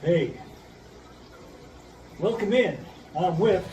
Hey, welcome in. I'm Whip.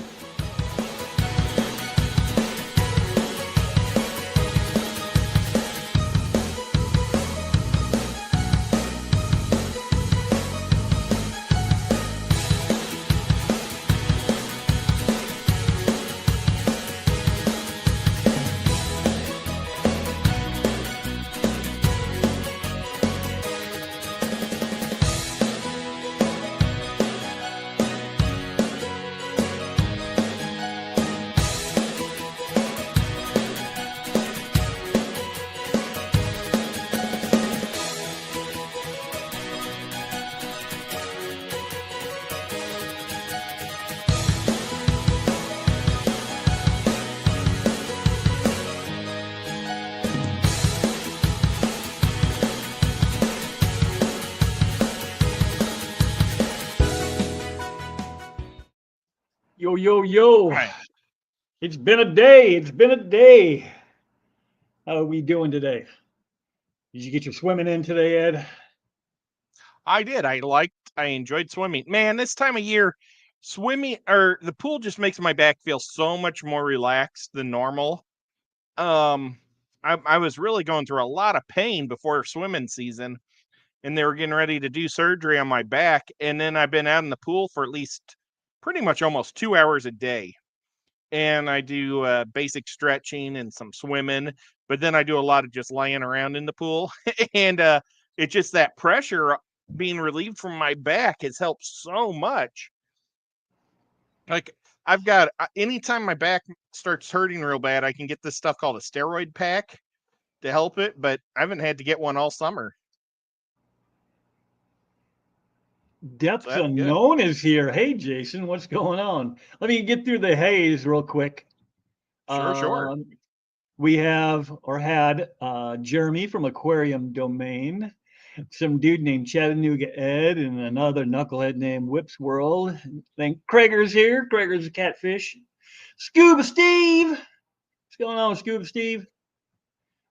Yo, yo, yo. Right. It's been a day. It's been a day. How are we doing today? Did you get your swimming in today, Ed? I did. I enjoyed swimming. Man, this time of year, swimming or the pool just makes my back feel so much more relaxed than normal. Um, I was really going through a lot of pain before swimming season, and they were getting ready to do surgery on my back. And then I've been out in the pool for at least pretty much almost 2 hours a day. And I do basic stretching and some swimming, but then I do a lot of just laying around in the pool. and it's just that pressure being relieved from my back has helped so much. Like I've got anytime my back starts hurting real bad, I can get this stuff called a steroid pack to help it, but I haven't had to get one all summer. So Depths that's good. Unknown is here. Hey, Jason, what's going on? Let me get through the haze real quick. Sure. Um, we have or had Jeremy from Aquarium Domain, some dude named Chattanooga Ed, and another knucklehead named Whips World. Think Krager's here. Krager's a catfish. Scuba Steve. What's going on, Scuba Steve?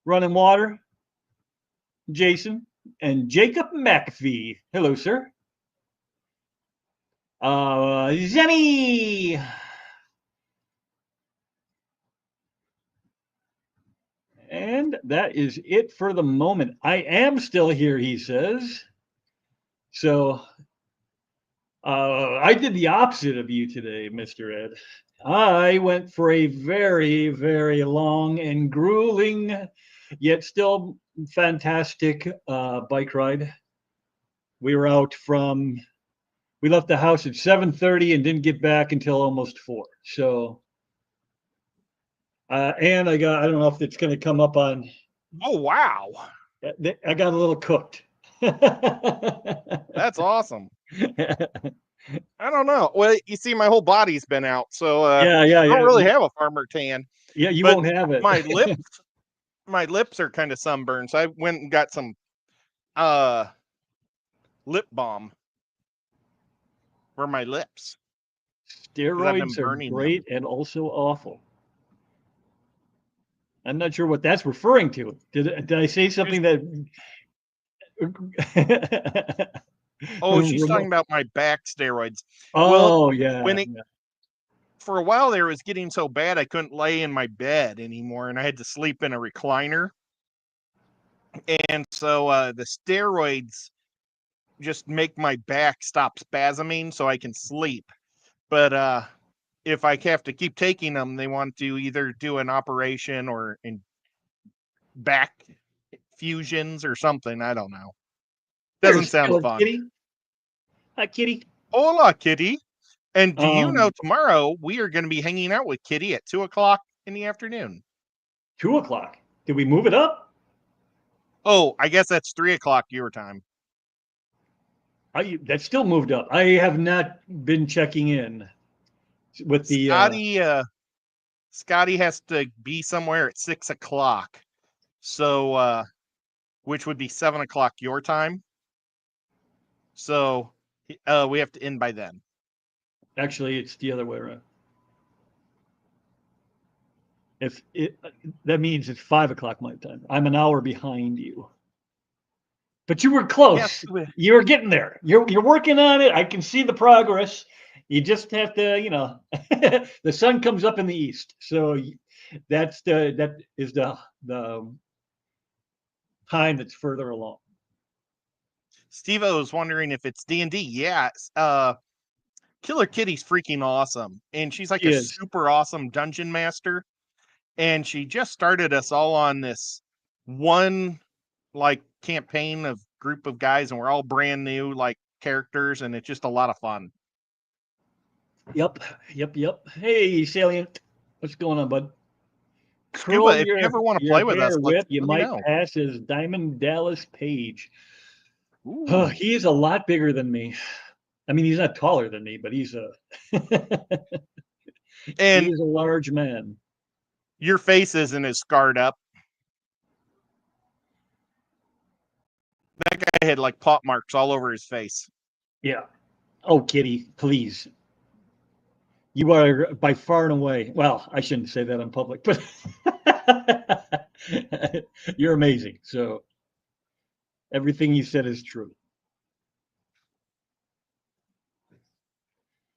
Running Water. Jason and Jacob McAfee. Hello, sir. Jenny. And that is it for the moment. I am still here, he says. So I did the opposite of you today, Mr. Ed. I went for a very, very long and grueling, yet still fantastic bike ride. We were out from we left the house at 7:30 and didn't get back until almost 4. So and I don't know if it's going to come up on Oh wow. I got a little cooked. That's awesome. I don't know. Well, you see, my whole body's been out, so Yeah, I don't yeah, really yeah. have a farmer tan. Yeah, you But won't have it. my lips are kind of sunburned, so I went and got some uh lip balm for my lips because I've been Steroids are burning them. great and also awful. I'm not sure what that's referring to. Did I say She's, something that oh, she's talking about my back steroids. Well, Oh, yeah, when it yeah. for a while there, it was getting so bad I couldn't lay in my bed anymore, and I had to sleep in a recliner. And so the steroids just make my back stop spasming so I can sleep. But if I have to keep taking them, they want to either do an operation or in back fusions or something. I don't know. Doesn't There's sound Killer fun. Kitty. Hi, Kitty. Hola, Kitty. And do you know Um, tomorrow we are going to be hanging out with Kitty at 2 o'clock in the afternoon? 2 o'clock. Did we move it up? Oh, I guess that's 3 o'clock your time. That still moved up. I have not been checking in with the. Scotty has to be somewhere at 6 o'clock. So which would be 7 o'clock your time. So we have to end by then. Actually, it's the other way around. If it that means it's 5 o'clock my time. I'm an hour behind you. But you were Yes, close. You were getting there. You're working on it. I can see the progress. You just have to, the sun comes up in the east. So that is the time that's further along. Steve-O is wondering if it's D&D. Yeah, Killer Kitty's freaking awesome, and she's like She a is. super awesome dungeon master, and she just started us all on this one like campaign of group of guys, and we're all brand new like characters, and it's just a lot of fun. Yep. Hey, Salient. What's going on, bud? Scuba, Curl if you ever want to your play with us, hair, Whip. You let me might know. pass as Diamond Dallas Page. Ooh. He is a lot bigger than me. I mean, he's not taller than me, but he's a And he is a large man. your face isn't as scarred up. That guy had like pop marks all over his face. Yeah. Oh, Kitty, please. You are by far and away. Well, I shouldn't say that in public, but you're amazing. So everything you said is true.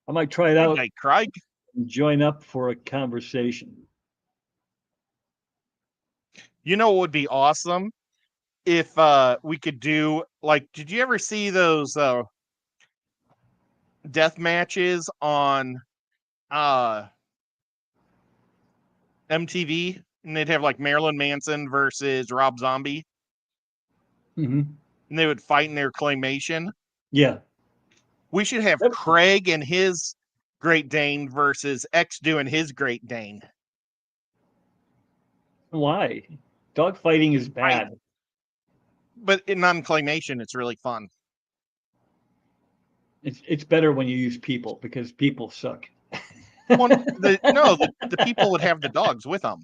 I might try it Good out night, Craig. and join up for a conversation. You know what would be awesome? If we could do like, did you ever see those death matches on MTV? And they'd have like Marilyn Manson versus Rob Zombie, Mm-hmm. and they would fight in their claymation. Yeah. We should have Craig and his Great Dane versus X doing his Great Dane. Why? Dog fighting is bad. But in non-claymation, it's really fun. It's better when you use people because people suck. The people would have the dogs with them.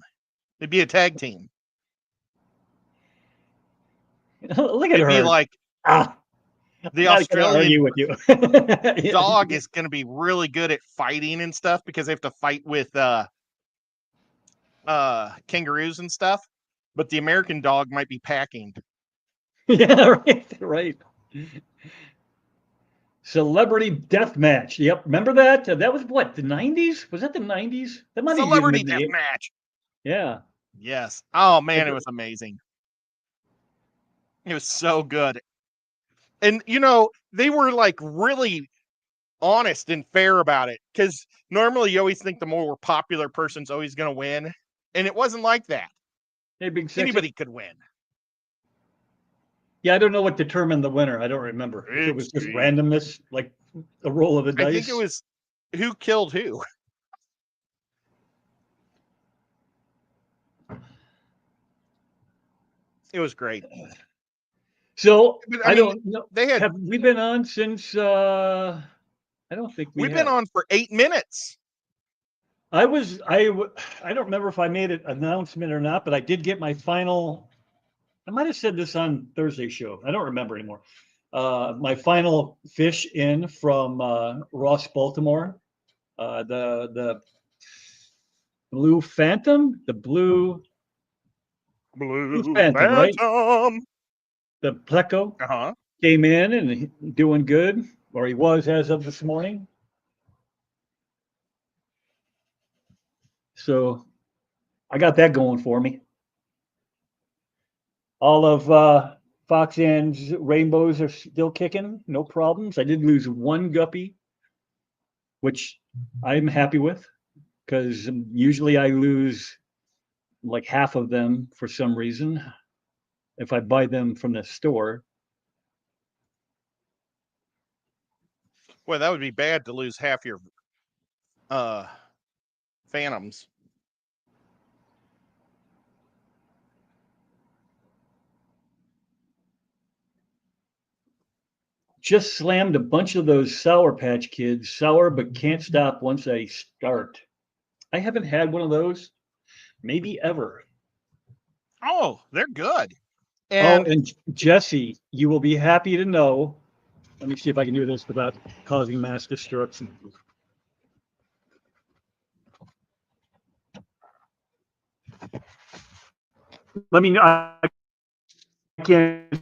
It'd be a tag team. Look at It'd be her. like the Australian argue with you. dog is going to be really good at fighting and stuff because they have to fight with kangaroos and stuff. But the American dog might be packing. Yeah, right. Celebrity death match. Yep, remember that? That was what, the 90s? Was that the 90s? That might have even Celebrity been death the match. Yeah. Yes. Oh man, it was amazing. It was so good. And they were like really honest and fair about it, because normally you always think the more popular person's always going to win, and it wasn't like that. Hey, big sexy. Anybody could win. Yeah, I don't know what determined the winner. I don't remember. If it was just randomness, like a roll of the dice. I think it was who killed who. It was great. So But, I don't know. Have we been on since? I don't think we've been on for 8 minutes. I don't remember if I made an announcement or not, but I did get my final. I might have said this on Thursday's show. I don't remember anymore. My final fish in from Ross, Baltimore. The Blue Phantom, Blue Phantom, right? Phantom. The Pleco came in and doing good, or he was as of this morning. So I got that going for me. All of Fox Ann's rainbows are still kicking, no problems. I did lose one guppy, which I'm happy with, because usually I lose like half of them for some reason if I buy them from the store. Well, that would be bad to lose half your phantoms. Just slammed a bunch of those Sour Patch Kids, sour but can't stop once I start. I haven't had one of those, maybe ever. Oh, they're good. And Jesse, you will be happy to know. Let me see if I can do this without causing mass destruction. Let me know. I can't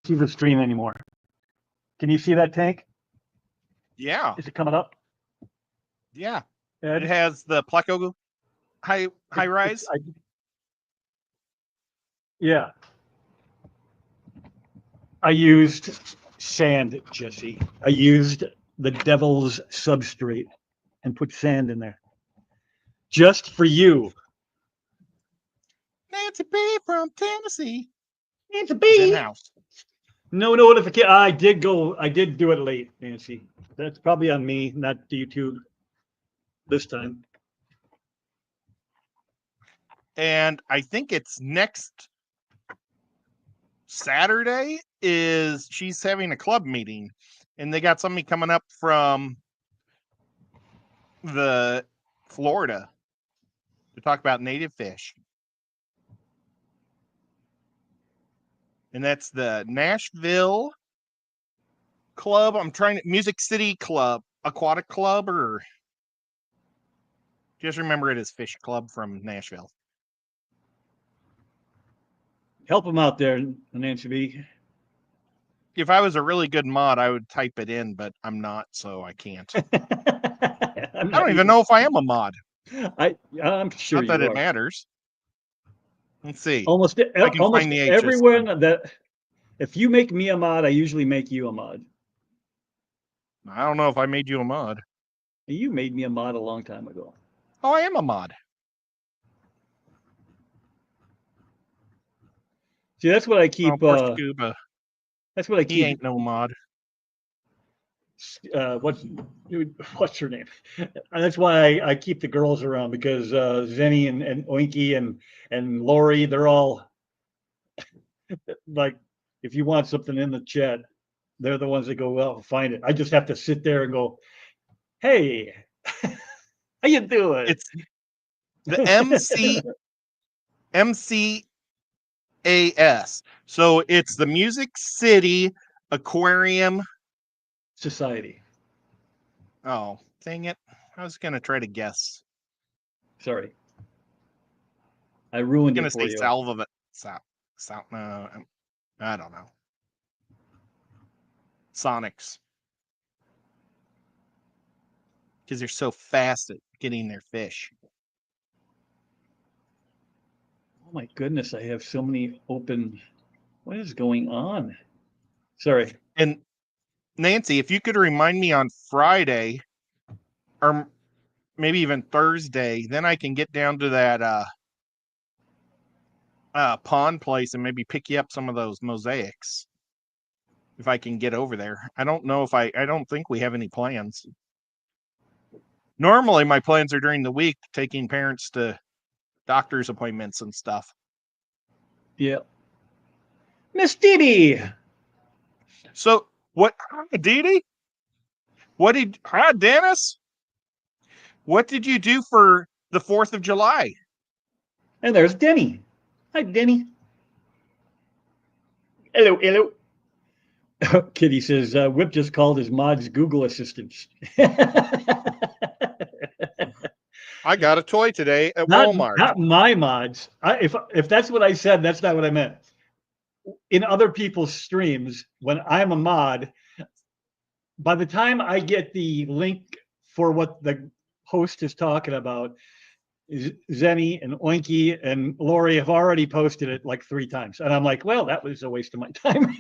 see see the stream anymore. Can you see that tank? Yeah. Is it coming up? Yeah. Ed? It has the Pleco high rise. Yeah. I used sand, Jesse. I used the devil's substrate and put sand in there. Just for you. Nancy B from Tennessee Nancy is in B. house. No notification. I did do it late, Nancy. That's probably on me, not YouTube this time. And I think it's next Saturday is she's having a club meeting, and they got somebody coming up from the Florida to talk about native fish. And that's the Nashville Club. Music City Club, Aquatic Club, or just remember it as Fish Club from Nashville. Help them out there, Nancy B. If I was a really good mod, I would type it in, but I'm not, so I can't. I don't even know if I am a mod. I'm sure Not that you it are. matters. Let's see. Almost find the H everyone that if you make me a mod, I usually make you a mod. I don't know if I made you a mod. You made me a mod a long time ago. Oh, I am a mod. See, that's what I keep. Poor Scuba. That's what I keep. He ain't no mod. What's her name? That's why I keep the girls around, because Zenny and Oinky and Lori, they're all like, if you want something in the chat, they're the ones that go, well, find it. I just have to sit there and go, hey, how you doing? It's the MCAS. So it's the Music City Aquarium Society. Oh, dang it. I was going to try to guess. Sorry. I ruined I'm it for going to you. say Salva. No, I don't know. Sonics. Because they're so fast at getting their fish. Oh my goodness, I have so many open. What is going on? Sorry. And Nancy, if you could remind me on Friday or maybe even Thursday, then I can get down to that pond place and maybe pick you up some of those mosaics. If I can get over there. I don't know if I don't think we have any plans. Normally my plans are during the week, taking parents to doctor's appointments and stuff. Yeah. Miss Dee. So what, Dee Dee? Hi, Dennis? What did you do for the 4th of July? And there's Denny. Hi, Denny. Hello, hello. Kitty says, Whip just called his mods Google assistants. I got a toy today at Walmart. Not my mods. If that's what I said, that's not what I meant. In other people's streams, when I'm a mod, by the time I get the link for what the host is talking about, Zenny and Oinky and Lori have already posted it like 3 times. And I'm like, well, that was a waste of my time.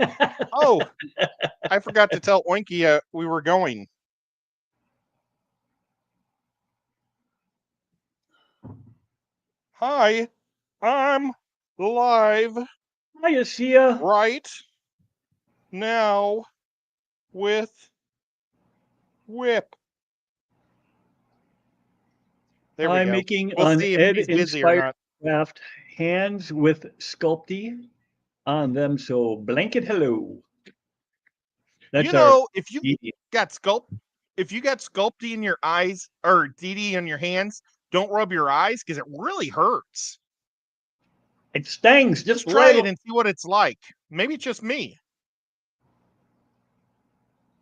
Oh, I forgot to tell Oinky we were going. Hi, I'm live. Hiya, Sia. Right now with Whip. There we I'm go. making We'll an see if he's busy or Ed-inspired not. craft, hands with Sculpty on them. So blanket hello. That's if you got Sculpty in your eyes or DD in your hands, don't rub your eyes because it really hurts. It stings. Just try it and see what it's like. Maybe it's just me.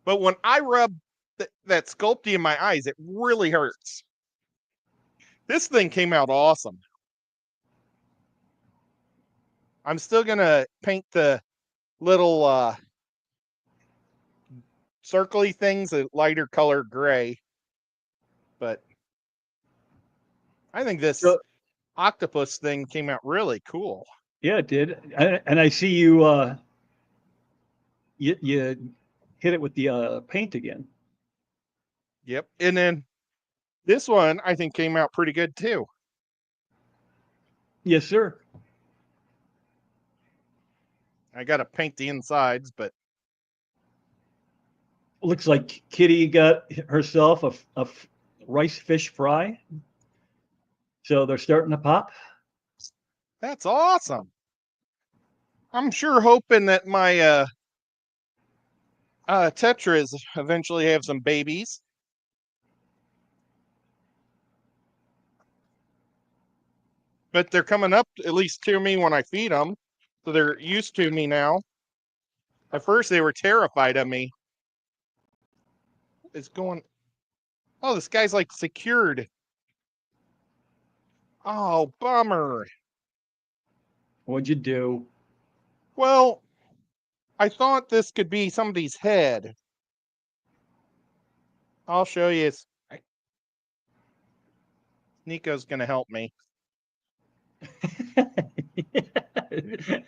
But when I rub that Sculpty in my eyes, it really hurts. This thing came out awesome. I'm still going to paint the little circly things, a lighter color gray. But I think this So, octopus thing came out really cool. yeah, it did. And I see you, you hit it with the paint again. Yep. And then this one I think came out pretty good too. Yes, sir. I got to paint the insides, but Looks like Kitty got herself a rice fish fry. So they're starting to pop. that's awesome. I'm sure hoping that my tetras eventually have some babies. But they're coming up at least to me when I feed them. So they're used to me now. At first, they were terrified of me. It's going, oh, this guy's like secured. Oh, bummer. What'd you do? Well, I thought this could be somebody's head. I'll show you. Nico's going to help me.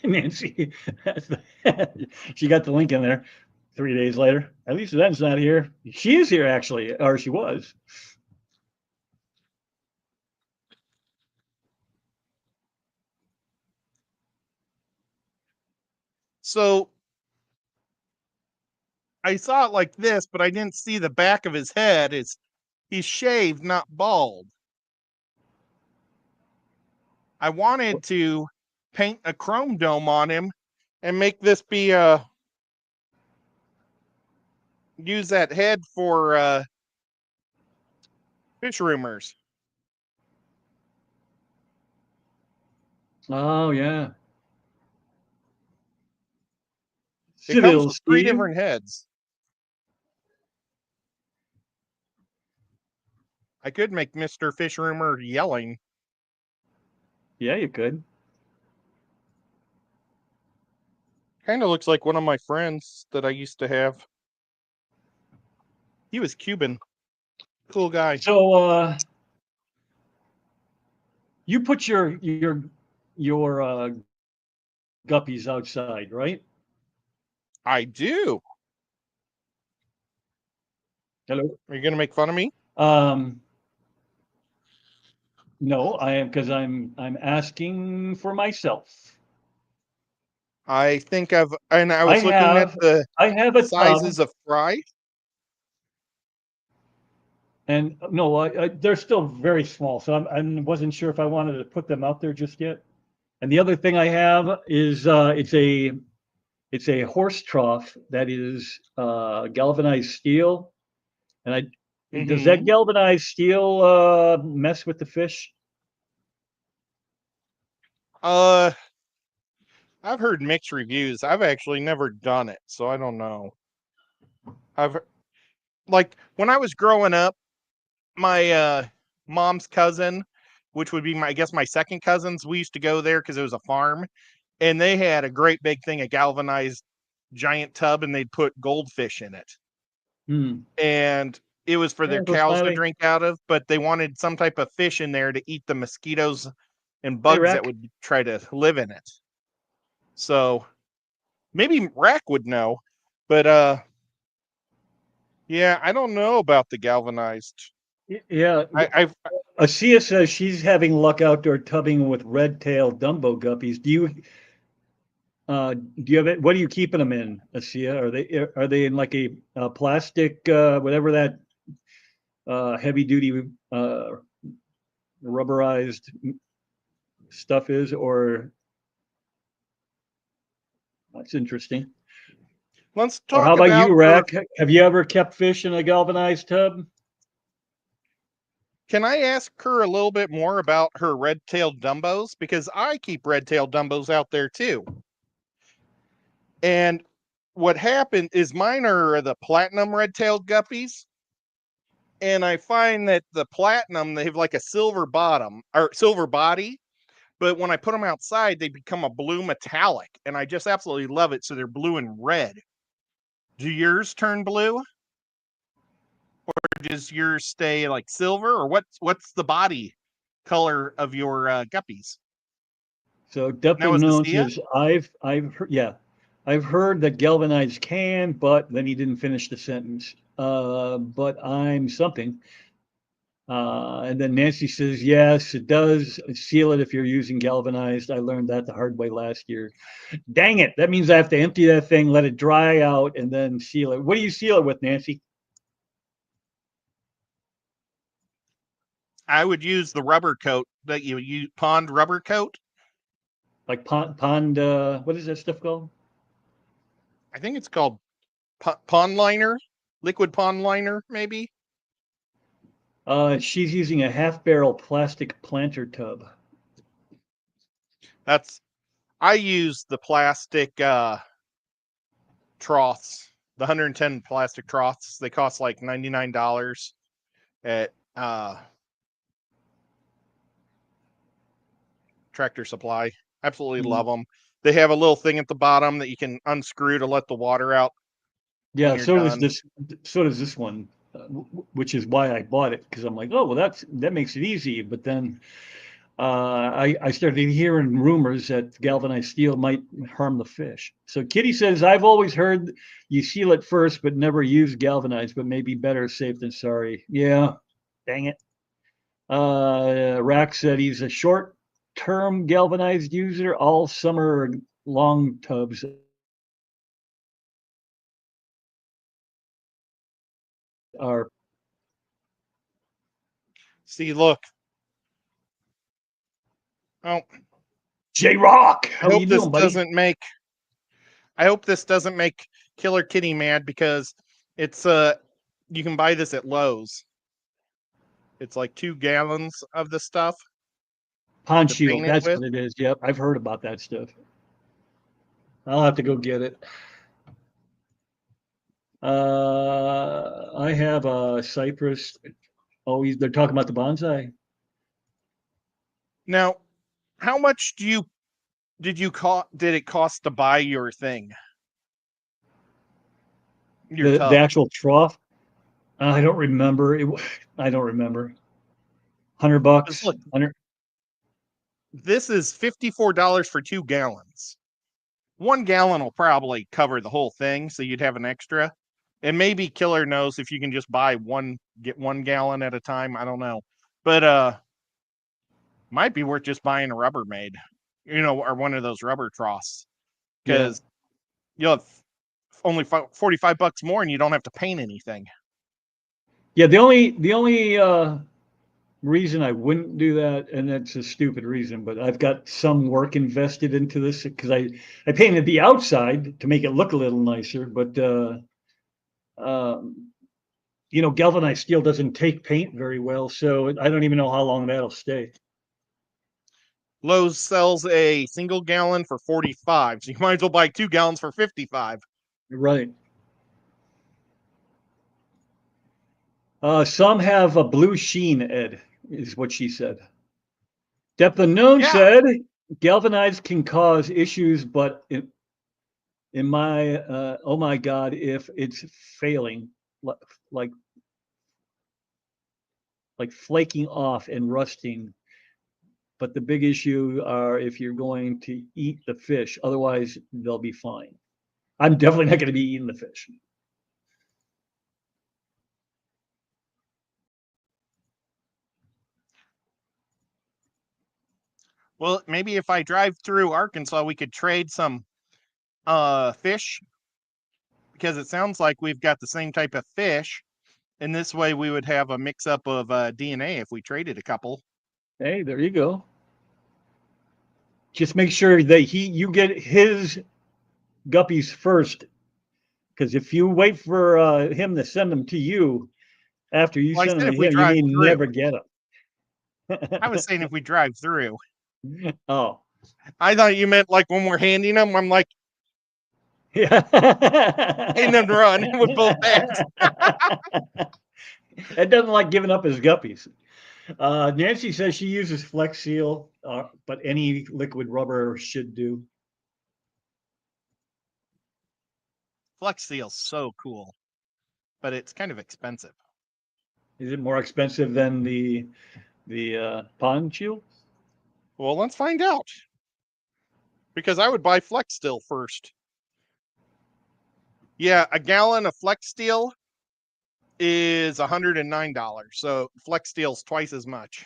Nancy, she got the link in there 3 days later. At least Ben's not here. She is here, actually, or she was. So I saw it like this, but I didn't see the back of his head. He's shaved, not bald. I wanted to paint a chrome dome on him and make this be use that head for fish rumors. Oh, yeah. It comes Civil, with 3 Steve. different heads. I could make Mr. Fish Rumor yelling. Yeah, you could. Kind of looks like one of my friends that I used to have. He was Cuban. Cool guy. So, you put your guppies outside, right? I do. Hello. Are you going to make fun of me? Um, no, I am because I'm asking for myself. I think I I was looking at have the I have a tub, sizes of fry. and no, they're still very small, so I wasn't sure if I wanted to put them out there just yet. And the other thing I have is it's a horse trough that is galvanized steel, and does that Mm-hmm. galvanized steel mess with the fish? Uh, I've heard mixed reviews. I've actually never done it, so I don't know. I've like when I was growing up, my mom's cousin, which would be my I guess my second cousins, we used to go there because it was a farm, and they had a great big thing, a galvanized giant tub, and they'd put goldfish in it. Hmm. And it was for their There goes cows to Smiley. drink out of, but they wanted some type of fish in there to eat the mosquitoes and Hey, bugs that Rack. would try to live in it. So maybe Rack would know, but yeah, I don't know about the galvanized. Yeah, I've Asia says she's having luck outdoor tubbing with red-tailed Dumbo guppies. Do you have it? What are you keeping them in, Asia? Are they in like a plastic, whatever that heavy-duty rubberized stuff is, or that's interesting. let's Or how talk about you, about her. Rack? Have you ever kept fish in a galvanized tub? Can I ask her a little bit more about her red-tailed Dumbos? Because I keep red-tailed Dumbos out there too. And what happened is mine are the platinum red-tailed guppies. And I find that the platinum, they have like a silver bottom or silver body, but when I put them outside, they become a blue metallic, and I just absolutely love it. So they're blue and red. Do yours turn blue, or does yours stay like silver, or what's the body color of your guppies? So depth Now of is the known Sia? says I've heard, yeah, I've heard that galvanized can, but then he didn't finish the sentence. But I'm something. And then Nancy says, yes, it does seal it if you're using galvanized. I learned that the hard way last year. Dang it. That means I have to empty that thing, let it dry out, and then seal it. What do you seal it with, Nancy? I would use the rubber coat that you use, pond rubber coat. Like what is that stuff called? I think it's called pond liner, liquid pond liner, maybe. She's using a half barrel plastic planter tub. I use the plastic troughs, the 110 plastic troughs. They cost like $99 at Tractor Supply. Absolutely love them. They have a little thing at the bottom that you can unscrew to let the water out when Yeah, you're so does done. this. So does this one, which is why I bought it, because I'm like, oh well, that makes it easy. But then I started hearing rumors that galvanized steel might harm the fish. So Kitty says, I've always heard you seal it first, but never use galvanized, but maybe better safe than sorry. Yeah, dang it. Rack said he's a short-term galvanized user, all summer long tubs are. See, look. Oh, J Rock, I how hope you this doing, buddy? doesn't make Killer Kitty mad, because it's you can buy this at Lowe's. It's like 2 gallons of the stuff Pond to Shield, paint it that's with. what it is. Yep, I've heard about that stuff. I'll have to go get it. I have a cypress. Oh, they're talking about the bonsai. Now, how much did it cost to buy your thing? Your The tub? actual trough. I don't remember. I don't remember. $100. Look, 100. this is $54 for 2 gallons. 1 gallon will probably cover the whole thing, so you'd have an extra. And maybe Killer knows if you can just get 1 gallon at a time. I don't know. But might be worth just buying a Rubbermaid, or one of those rubber troughs, Yeah. because you'll have only $45 more and you don't have to paint anything. Yeah. The only reason I wouldn't do that, and that's a stupid reason, but I've got some work invested into this because I painted the outside to make it look a little nicer, but um, galvanized steel doesn't take paint very well, so I don't even know how long that'll stay. Lowe's sells a single gallon for 45, so you might as well buy 2 gallons for 55. Right. Some have a blue sheen, Ed, is what she said. Depth Unknown Yeah. said galvanized can cause issues, but in my oh my god, if it's failing, like like flaking off and rusting. But the big issue are if you're going to eat the fish. Otherwise, they'll be fine. I'm definitely not going to be eating the fish. Well, maybe if I drive through Arkansas, we could trade some fish, because it sounds like we've got the same type of fish. And this way we would have a mix up of DNA if we traded a couple. Hey, there you go. Just make sure that you get his guppies first, because if you wait for him to send them to you after you Well, I send them said to if we him, you drive may through. never get I was saying if we drive through. them. Oh, I thought you meant like when we're handing them. I'm like, yeah. hitting them to run with both hands. It doesn't like giving up his guppies. Nancy says she uses Flex Seal, but any liquid rubber should do. Flex Seal's so cool, but it's kind of expensive. Is it more expensive than the pond shield? Well, let's find out. Because I would buy Flex Steel first. Yeah, a gallon of Flex Steel is $109. So Flex Steel's twice as much.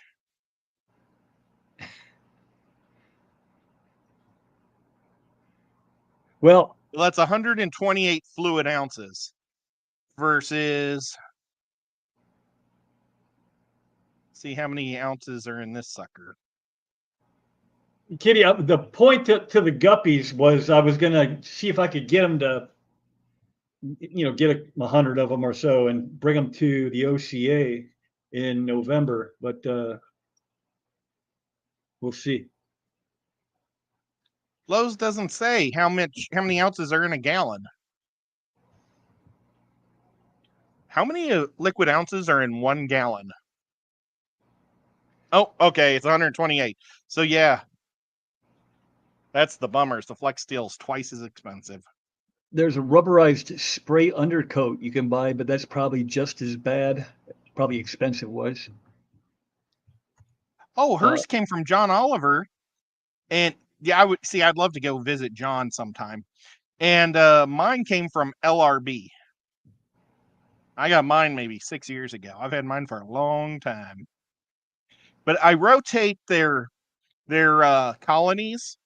Well, That's 128 fluid ounces versus, see how many ounces are in this sucker. Kitty, the point to the guppies was I was gonna see if I could get them to, get 100 of them or so and bring them to the OCA in November, but we'll see. Lowe's doesn't say how many ounces are in a gallon. How many liquid ounces are in 1 gallon? Oh, okay, it's 128. So yeah, that's the bummers. The Flex Steel's twice as expensive. There's a rubberized spray undercoat you can buy, but that's probably just as bad. Probably expensive was. Oh, Uh, hers came from John Oliver, and yeah, I'd love to go visit John sometime. And mine came from LRB. I got mine maybe 6 years ago. I've had mine for a long time. But I rotate their colonies,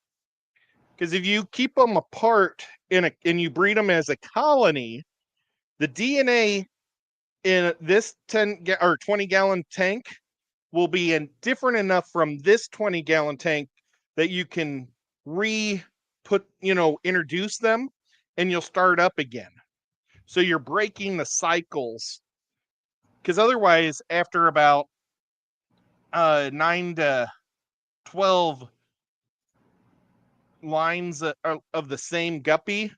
because if you keep them apart and you breed them as a colony, the DNA in this 10 or 20 gallon tank will be different enough from this 20-gallon tank that you can introduce them and you'll start up again. So you're breaking the cycles, because otherwise, after about 9 to 12 lines of the same guppy,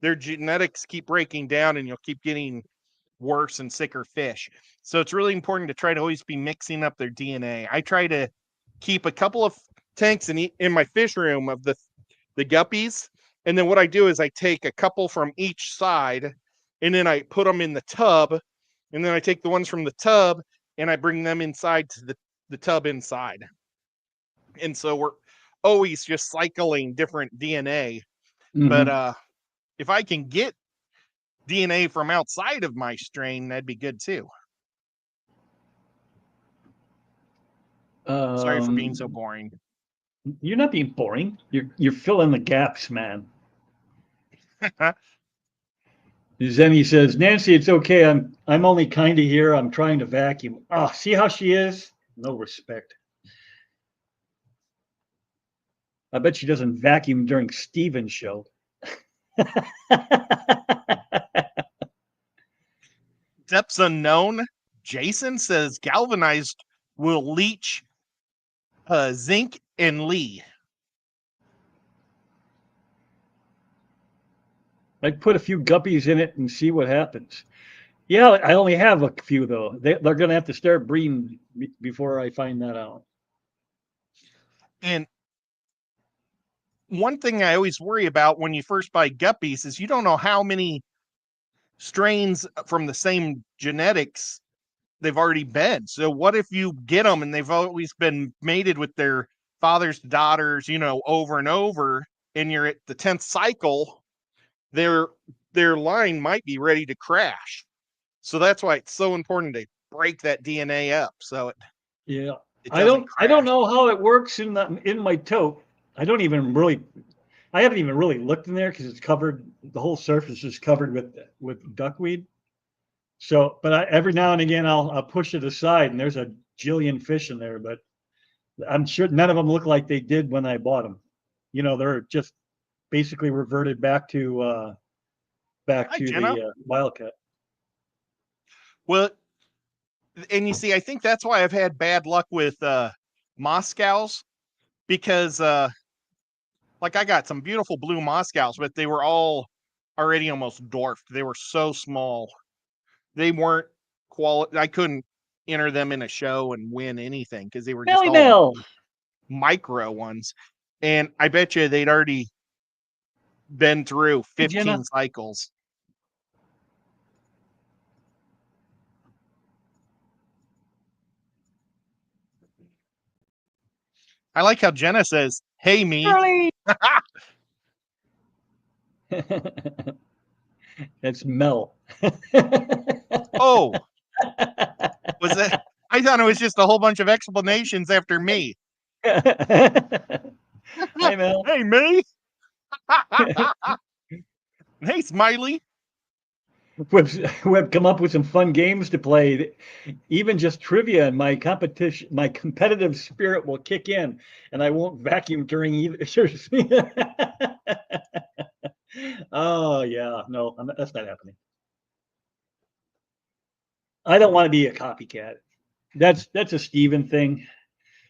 their genetics keep breaking down and you'll keep getting worse and sicker fish. So it's really important to try to always be mixing up their DNA. I try to keep a couple of tanks in my fish room of the guppies, and then what I do is I take a couple from each side and then I put them in the tub, and then I take the ones from the tub and I bring them inside to the tub inside. And so we're always just cycling different DNA. But if I can get DNA from outside of my strain, that'd be good too. Sorry for being so boring. You're not being boring. You're filling the gaps, man. Zemi says, Nancy, it's okay. I'm only kind of here. I'm trying to vacuum. Oh, see how she is? No respect. I bet she doesn't vacuum during Steven's show. Depths unknown. Jason says galvanized will leach zinc and Lee. I'd put a few guppies in it and see what happens. Yeah, I only have a few though. They're going to have to start breeding before I find that out. And one thing I always worry about when you first buy guppies is you don't know how many strains from the same genetics they've already been. So what if you get them and they've always been mated with their father's daughters, over and over, and you're at the 10th cycle, their line might be ready to crash. So that's why it's so important to break that DNA up so it I doesn't don't crash. know how it works in my tote. I haven't even really looked in there because it's covered. The whole surface is covered with duckweed. So, but every now and again I'll push it aside, and there's a jillion fish in there. But I'm sure none of them look like they did when I bought them. They're just basically reverted back to Hi, Jenna. the wildcat. Well, and you see, I think that's why I've had bad luck with Moscows, because like I got some beautiful blue Moscows, but they were all already almost dwarfed. They were so small. They weren't quality. I couldn't enter them in a show and win anything because they were just Melly all Mel. micro ones. And I bet you they'd already been through Hey, 15 Jenna. cycles. I like how Jenna says, "Hey, me." Shirley. That's Mel. Oh, was that? I thought it was just a whole bunch of explanations after me. Hi, Mel. Hey, me. Hey, Smiley. We've come up with some fun games to play. Even just trivia, and my competitive spirit will kick in, and I won't vacuum during either. Oh yeah, no, that's not happening. I don't want to be a copycat. That's a Steven thing.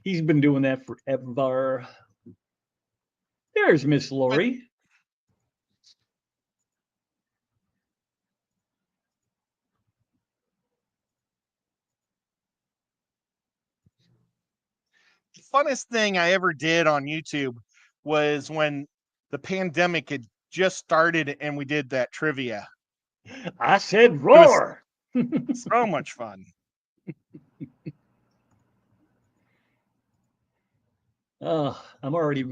He's been doing that forever. There's Miss But Lori. the funnest thing I ever did on YouTube was when the pandemic had just started and we did that trivia. I said It was roar. so much fun. Oh, I'm already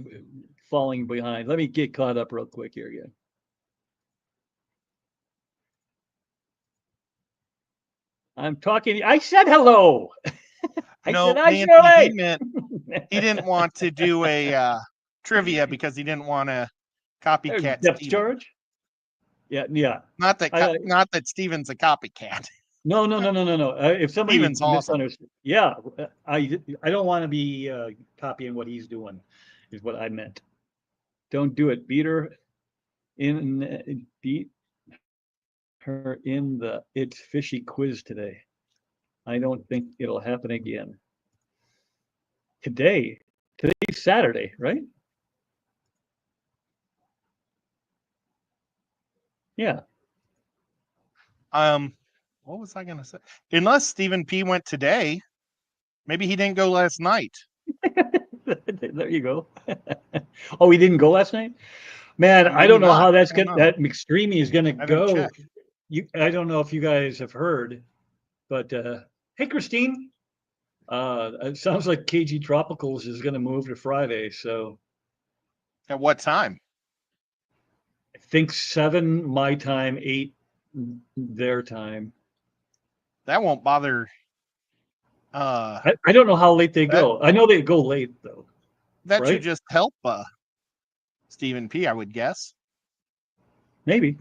falling behind. Let me get caught up real quick here again. I'm talking. I said hello. I said No, hi, Nancy, he Shirley. meant he didn't want to do a trivia because he didn't want to copycat Depth Steven. charge. Yeah, yeah. Not that I, not that Steven's a copycat. no, no, no, no, no, no. If somebody Steven's awesome. misunderstood, yeah, I don't want to be copying what he's doing. Is what I meant. Don't do it. Beat her in the It's Fishy quiz today. I don't think it'll happen again. Today's Saturday, right? Yeah. What was I gonna say? Unless Stephen P went today, maybe he didn't go last night. There you go. Oh, he didn't go last night? Man, I Maybe don't know not. how I don't know. that McStreamy is gonna I didn't go. check. I don't know if you guys have heard, but hey, Christine. It sounds like KG Tropicals is gonna move to Friday, so At what time? I think 7 my time, 8 their time. That won't bother. I don't know how late they That go. I know they go late though, that should right? just help Stephen P. I would guess. Maybe.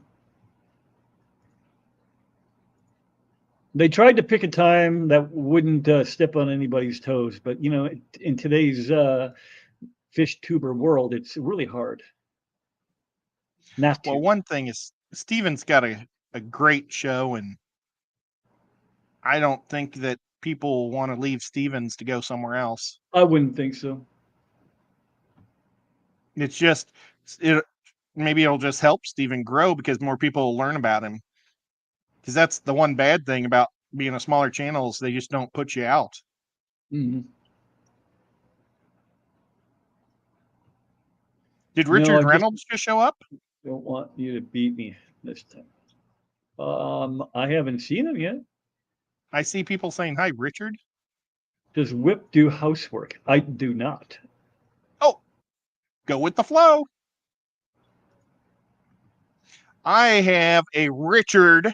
They tried to pick a time that wouldn't step on anybody's toes, but you know, in today's fish tuber world, it's really hard not Well, to. one thing is Steven's got a great show, and I don't think that people want to leave Stevens to go somewhere else. I wouldn't think so. It's just it maybe it'll just help Steven grow because more people will learn about him. Because that's the one bad thing about being a smaller channel is they just don't put you out. Mhm. Did No, I Richard just Reynolds just show up? don't want you to beat me this time. I haven't seen him yet. I see people saying, "Hi, Richard." Does Whip do housework? I do not. Oh, go with the flow. I have a Richard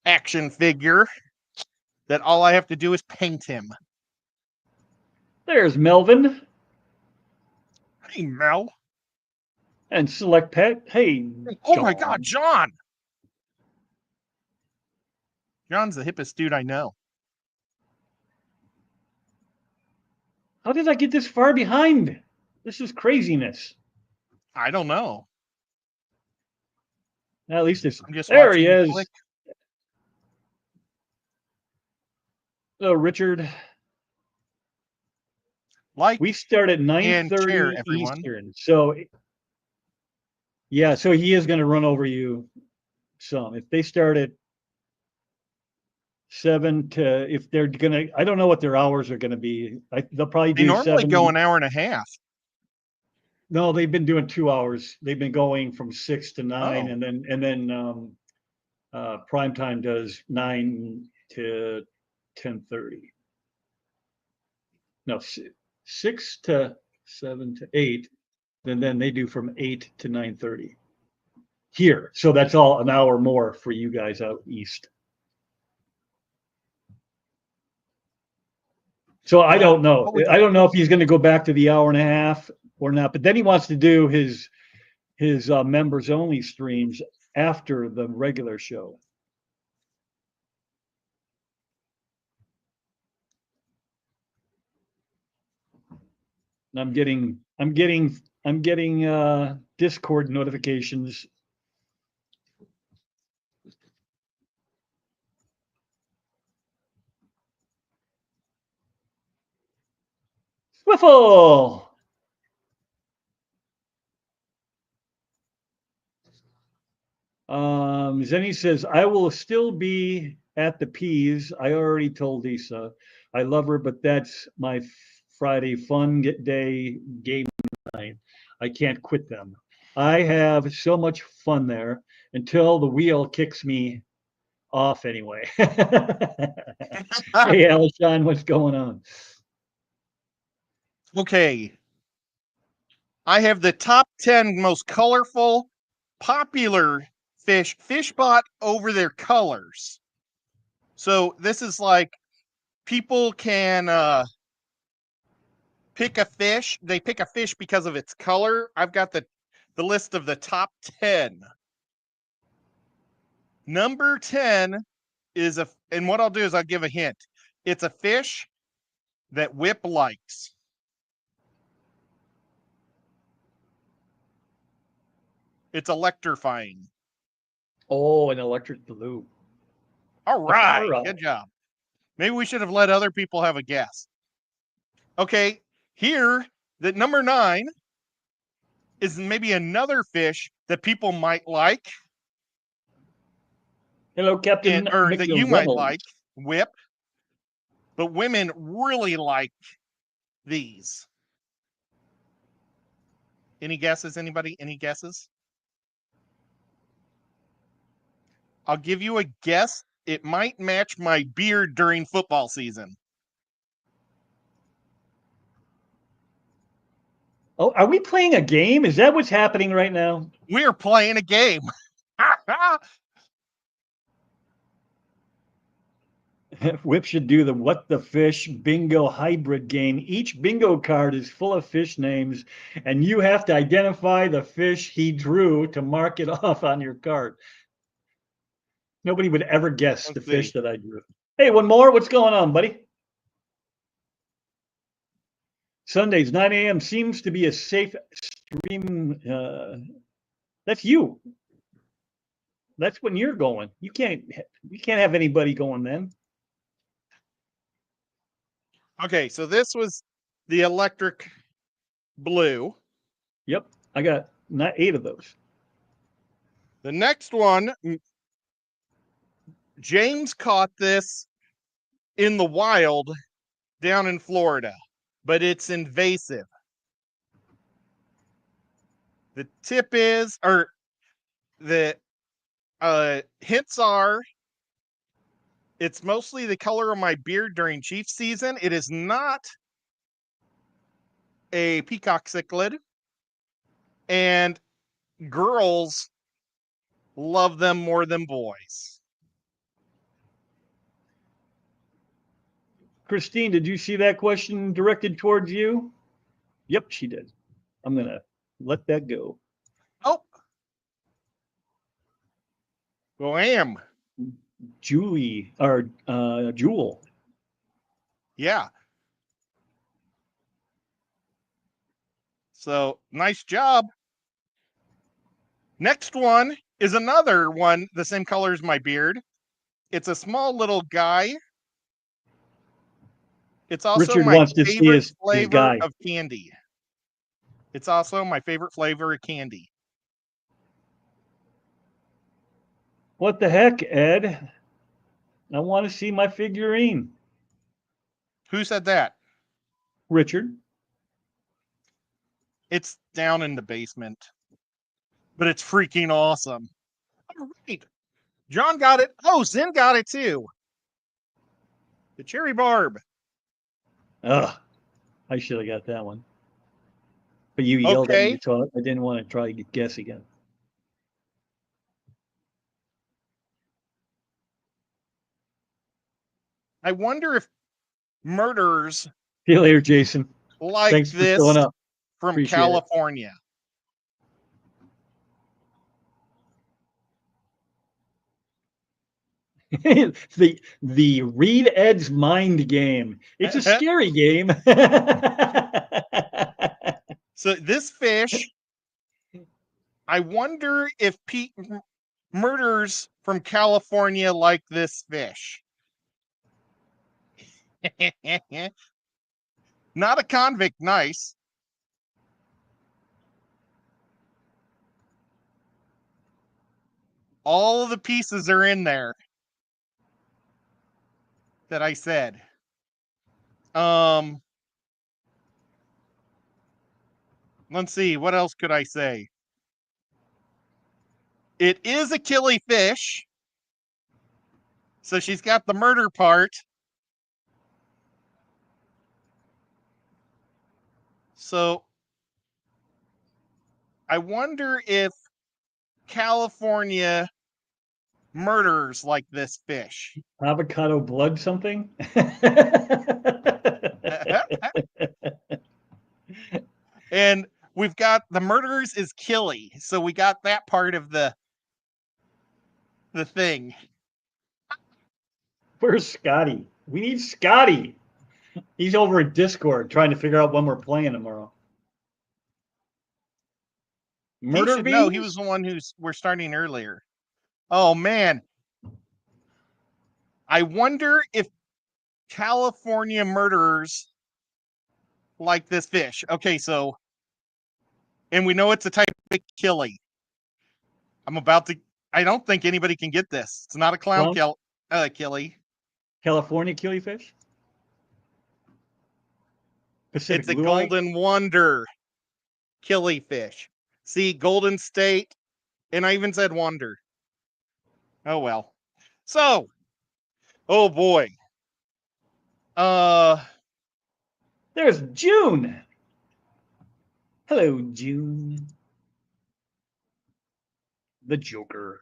action figure that all I have to do is paint him. There's Melvin Hey, Mel. and Select Pet. Hey, Oh my God, John. John. John's the hippest dude I know. How did I get this far behind? This is craziness. I don't know. At least it's I'm just there. He watching you is. click. So Richard, Like we start at and share, 9:30 everyone. Eastern. So yeah, so he is going to run over you some. If they start at 7 to, if they're gonna, I don't know what their hours are gonna be. They'll probably They do normally 7 go to, an hour and a half. no, they've been doing 2 hours. They've been going from 6 to 9, Oh, and then prime time does 9 to 10:30. No, 6 to 7 to 8, and then they do from 8 to 9:30 here. So that's all an hour more for you guys out east. So I well, don't know. what would I don't know if he's going to go back to the hour and a half or not. But then he wants to do his members only streams after the regular show. And I'm getting Discord notifications. Swiffle. Zenny says, I will still be at the Peas. I already told Lisa. I love her, but that's my Friday fun day game night. I can't quit them. I have so much fun there until the wheel kicks me off anyway. Hey, Alshon, what's going on? okay. I have the top 10 most colorful, popular fish bought over their colors. So this is like people can pick a fish. They pick a fish because of its color. I've got the list of the top 10. Number 10 is and what I'll do is I'll give a hint. It's a fish that Whip likes. It's electrifying. Oh, an electric blue. All All right, right. good job. Maybe we should have let other people have a guess. Okay, here, the number 9 is maybe another fish that people might like, Hello, Captain or that you might McReynolds. like, Whip, but women really like these. Any guesses, anybody? Any guesses? I'll give you a guess. It might match my beard during football season. Oh, are we playing a game? Is that what's happening right now? We're playing a game. Whip should do the What the Fish bingo hybrid game. Each bingo card is full of fish names, and you have to identify the fish he drew to mark it off on your card. Nobody would ever guess the Let's fish see. that I drew. Hey, one more. What's going on, buddy? Sundays, 9 a.m. seems to be a safe stream. That's you. That's when you're going. You can't have anybody going then. Okay, so this was the electric blue. Yep, I got not 8 of those. The next one, James caught this in the wild down in Florida, but it's invasive. The tip is, or the hints are, it's mostly the color of my beard during Chief season. It is not a peacock cichlid, and girls love them more than boys. Christine, did you see that question directed towards you? Yep, she did. I'm going to let that go. Oh, wham. Julie, or Jewel. Yeah. So nice job. Next one is another one, the same color as my beard. It's a small little guy. It's also Richard my wants to see favorite his flavor guy. of candy. It's also my favorite flavor of candy. What the heck, Ed? I want to see my figurine. Who said that? Richard. It's down in the basement, but it's freaking awesome. All right. John got it. Oh, Zen got it too. The cherry barb. Ugh, I should have got that one. But you yelled at me, Okay. so I didn't want to try to guess again. I wonder if murderers See you later, Jason. like Thanks for this showing up. from Appreciate it. California. the Reed Ed's mind game. It's a scary game. So this fish, I wonder if murderers from California like this fish. Not a convict, nice. All of the pieces are in there that I said. Let's see, what else could I say? It is a killifish. So she's got the murder part. So I wonder if California murders like this fish. Avocado blood something? And we've got the murderers is killy. So we got that part of the thing. Where's Scotty? We need Scotty. He's over at Discord trying to figure out when we're playing tomorrow. He Murder should know. He beans? was the one who's we're starting earlier. Oh man. I wonder if California murderers like this fish. Okay, so and we know it's a type of killy. I don't think anybody can get this. It's not a clown killy. California killifish? Pacific It's a blue eye? golden wonder killifish. See, Golden State, and I even said wonder. Oh well. So, oh boy. There's June. Hello, June. The Joker.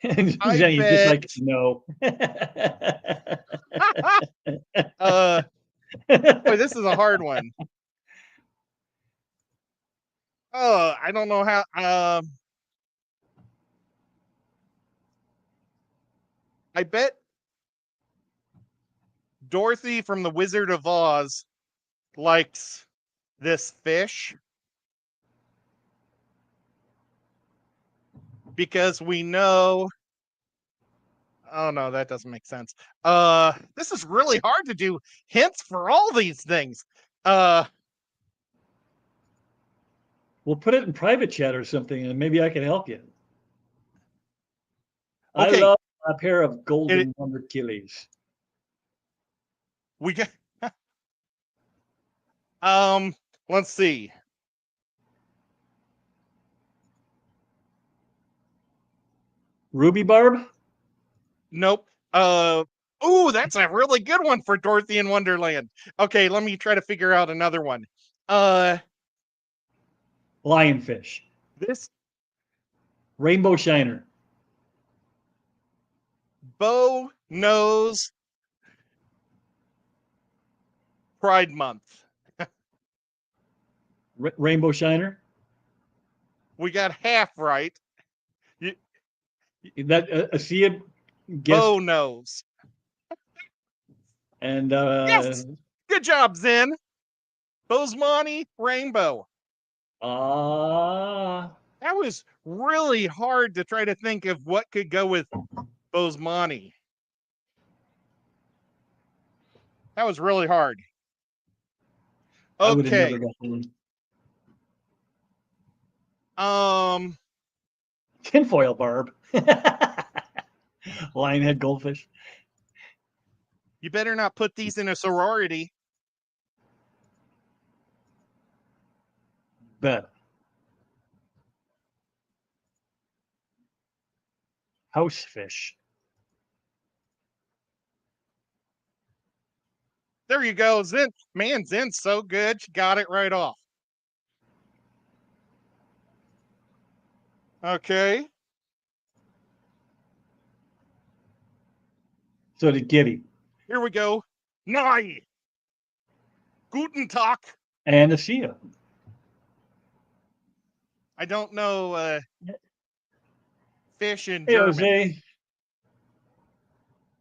And I Jenny just bet like, no. boy, this is a hard one. Oh, I don't know how I bet Dorothy from the Wizard of Oz likes this fish because we know. Oh no, that doesn't make sense. This is really hard to do hints for all these things. We'll put it in private chat or something, and maybe I can help you. Okay. I love a pair of golden wonder killies. We get let's see. Ruby Barb? Nope. Oh, that's a really good one for Dorothy in Wonderland. Okay, let me try to figure out another one. Lionfish. This Rainbow Shiner. bow nose Pride Month. Rainbow Shiner. We got half right. That see it. Bow nose. And yes, good job, Zen. Bosemani Rainbow. That was really hard to try to think of what could go with Bosemani. That was really hard. Okay. Tinfoil Barb. Lionhead goldfish. You better not put these in a sorority. Bet. Housefish. There you go. Zen. Man, Zen's so good. She got it right off. Okay. So did Gibby. Here we go. Nein. Guten Tag. And Asia. I don't know fish in Hey, German. Jose.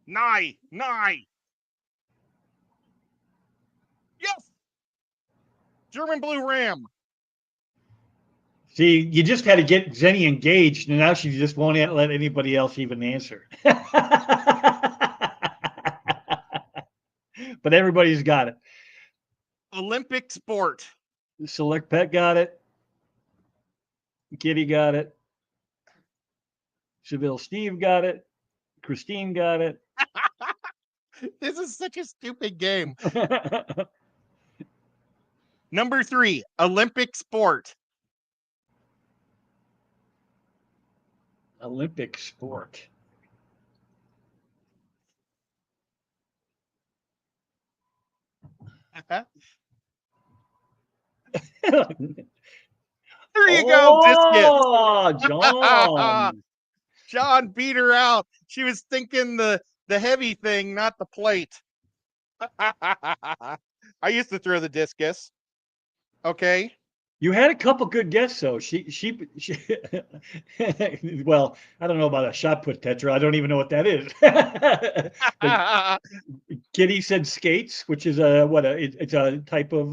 Nein. Nein. Yes. German Blue Ram. See, you just had to get Zenny engaged, and now she just won't let anybody else even answer. But everybody's got it. Olympic sport. Select Pet got it. Kitty got it. Seville Steve got it. Christine got it. This is such a stupid game. Number 3, Olympic sport. Olympic sport. There you go, discus. Oh, John. John beat her out. She was thinking the heavy thing, not the plate. I used to throw the discus. Okay. You had a couple good guesses, though. She well, I don't know about a shot put tetra. I don't even know what that is. But Kitty said skates, which is it's a type of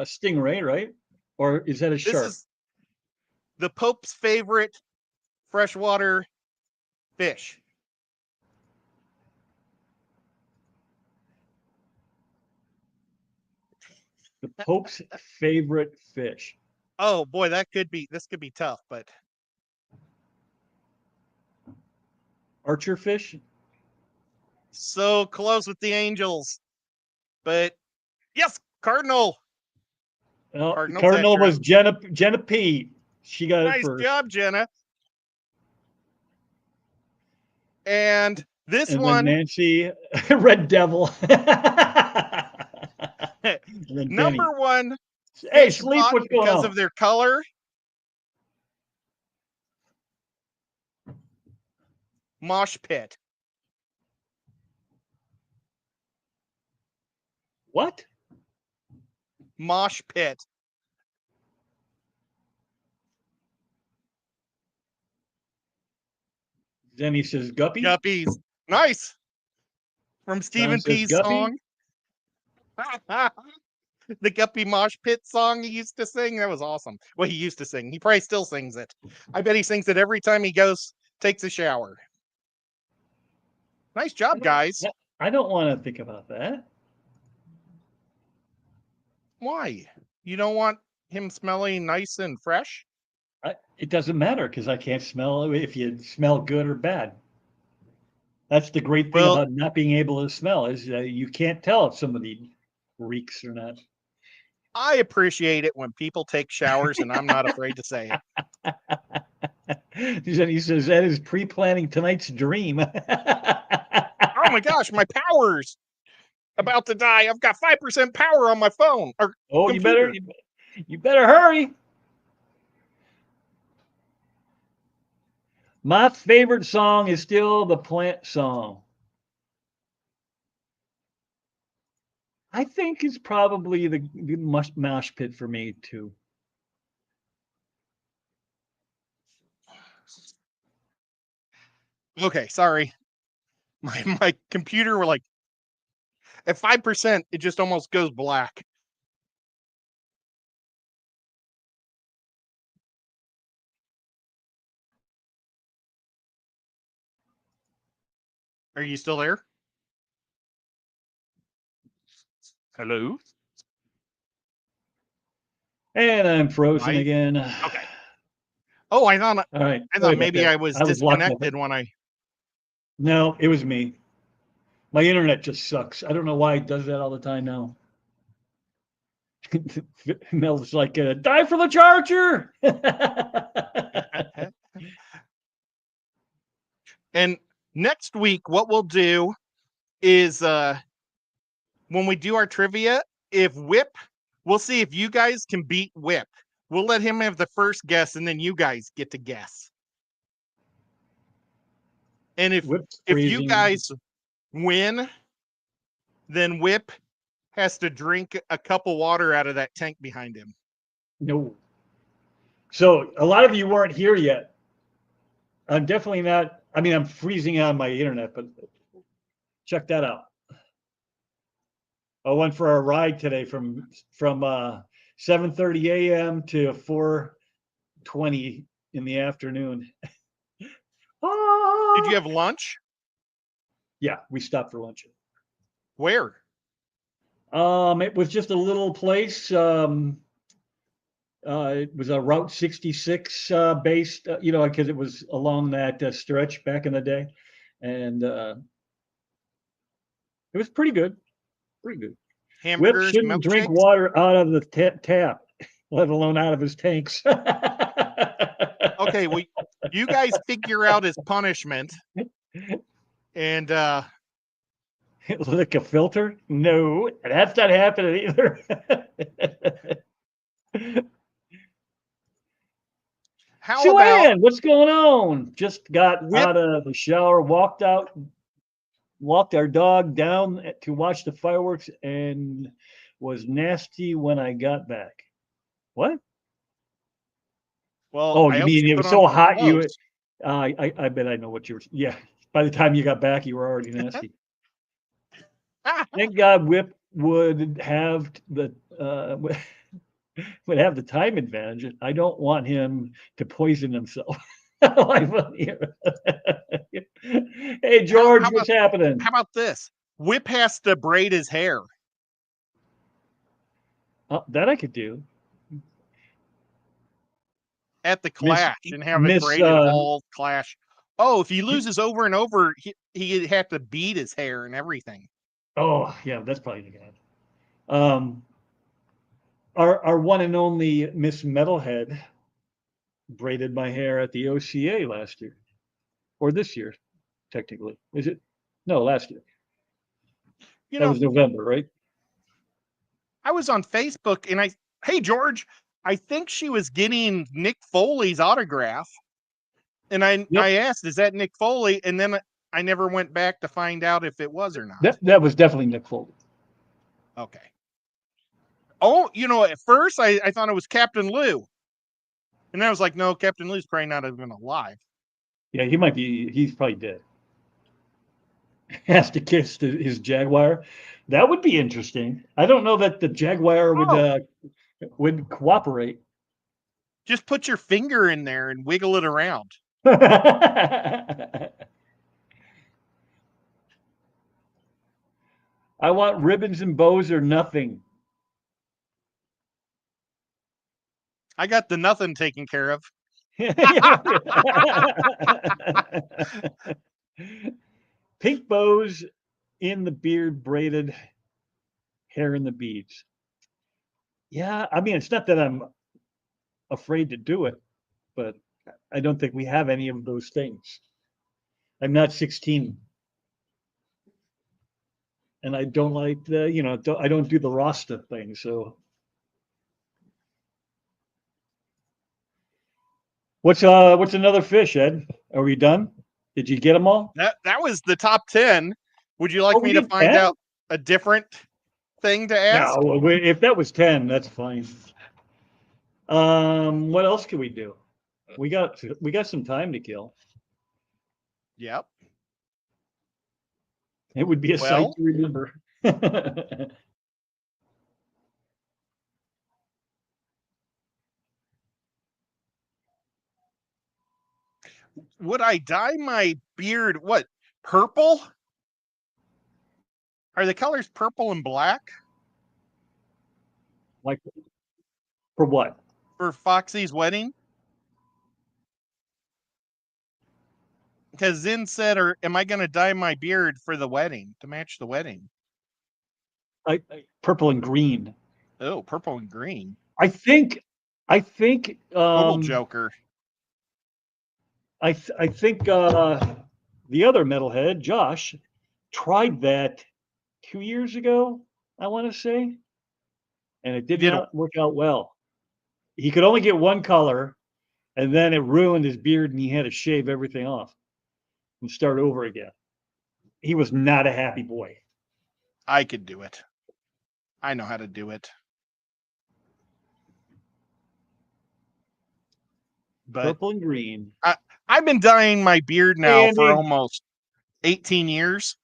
stingray, right? Or is that a This shark? is the Pope's favorite freshwater fish. The Pope's favorite fish. Oh boy, this could be tough, but Archer fish? so close with the Angels. But yes, Cardinal. Well, Cardinal Cardinal tetra. was Jenna P. She got it Nice first. job, Jenna. And this And one, then Nancy, Red Devil. And then Benny. number 1 Hey, fish Sleep, bought what's going because on? of their color. Mosh pit. What? Mosh pit. Then he says Guppy. Guppies. Nice. From Stephen says P's Guppy. song. The Guppy Mosh Pit song he used to sing. That was awesome. Well, he used to sing. He probably still sings it. I bet he sings it every time he takes a shower. Nice job, guys. I don't want to think about that. Why? You don't want him smelling nice and fresh? It doesn't matter because I can't smell if you smell good or bad. That's the great thing about not being able to smell is you can't tell if somebody reeks or not. I appreciate it when people take showers and I'm not afraid to say it. He says that is pre-planning tonight's dream. Oh my gosh, my power's about to die. I've got 5% power on my phone. Oh, computer. you better hurry. My favorite song is still the Plant song. I think it's probably the mosh pit for me too. Okay, sorry. My computer were like at 5%, it just almost goes black. Are you still there? Hello? And I'm frozen Hi. again. Okay. Oh, All right. I Sorry thought about maybe that. I was I was locked up. disconnected when I. No, it was me. My internet just sucks. I don't know why it does that all the time now. Mel's like, die for the charger. And next week, what we'll do is when we do our trivia, if Whip, we'll see if you guys can beat Whip. We'll let him have the first guess, and then you guys get to guess. And Whip's if you freezing. guys win, then Whip has to drink a cup of water out of that tank behind him. No. So a lot of you weren't here yet. I'm definitely not. I mean, I'm freezing on my internet, but check that out. I went for a ride today from 7:30 a.m. to 4:20 in the afternoon. Did you have lunch? Yeah, we stopped for lunch. Where? It was just a little place. It was a Route 66 based, because it was along that stretch back in the day, and it was pretty good. Pretty good. Whip Hamburgers, shouldn't drink milkshakes? water out of the tap, let alone out of his tanks. Okay, well, you guys figure out his punishment. And Lick a filter? No, that's not happening either. how about Joanne, what's going on? Just got Whip? out of the shower, walked our dog down to watch the fireworks, and was nasty when I got back. What? Well, Oh, I you hope she mean it put was on so some hot clothes. I bet I know what you were. Yeah. By the time you got back, you were already nasty. Thank God Whip would have the would have the time advantage. I don't want him to poison himself. Hey George, How what's happening? about this? Whip has to braid his hair That I could do. at the Miss clash and have it Miss braided all clash. Oh, if he loses over and over, he'd have to beat his hair and everything. oh yeah, that's probably the guy. Um our one and only Miss Metalhead braided my hair at the OCA last year. Or this year, technically. Is it? No, last year. You That know, was November, right? I was on Facebook and hey George, I think she was getting Nick Foley's autograph, and Yep. I asked, "Is that Nick Foley?" And then I never went back to find out if it was or not. That was definitely Nick Foley. Okay. Oh, at first I thought it was Captain Lou, and I was like, no, Captain Lou's probably not even alive. Yeah, he's probably dead. Has to kiss his Jaguar. That would be interesting. I don't know that the Jaguar Oh, would cooperate. just put your finger in there and wiggle it around. I want ribbons and bows or nothing. I got the nothing taken care of. Pink bows in the beard, braided hair in the beads. Yeah, I mean, it's not that I'm afraid to do it, but I don't think we have any of those things. I'm not 16, and I don't like I don't do the Rasta thing. So, what's another fish, Ed? Are we done? Did you get them all? That was the top 10. Would you Oh, like we me to did find 10? out a different thing to ask? No, if that was 10, that's fine. What else can we do? We got some time to kill. Yep. It would be a sight Well, to remember. would I dye my beard what? Purple? Are the colors purple and black Like for what? for Foxy's wedding? Because Zin said, "Or am I going to dye my beard for the wedding to match the wedding?" Purple and green. Oh, purple and green. I think Total Joker. I think the other metalhead, Josh, tried that 2 years ago, I want to say, and it did not work out well. He could only get one color, and then it ruined his beard, and he had to shave everything off and start over again. He was not a happy boy. I could do it. I know how to do it. But Purple and green. I've been dyeing my beard now Hey, for almost 18 years.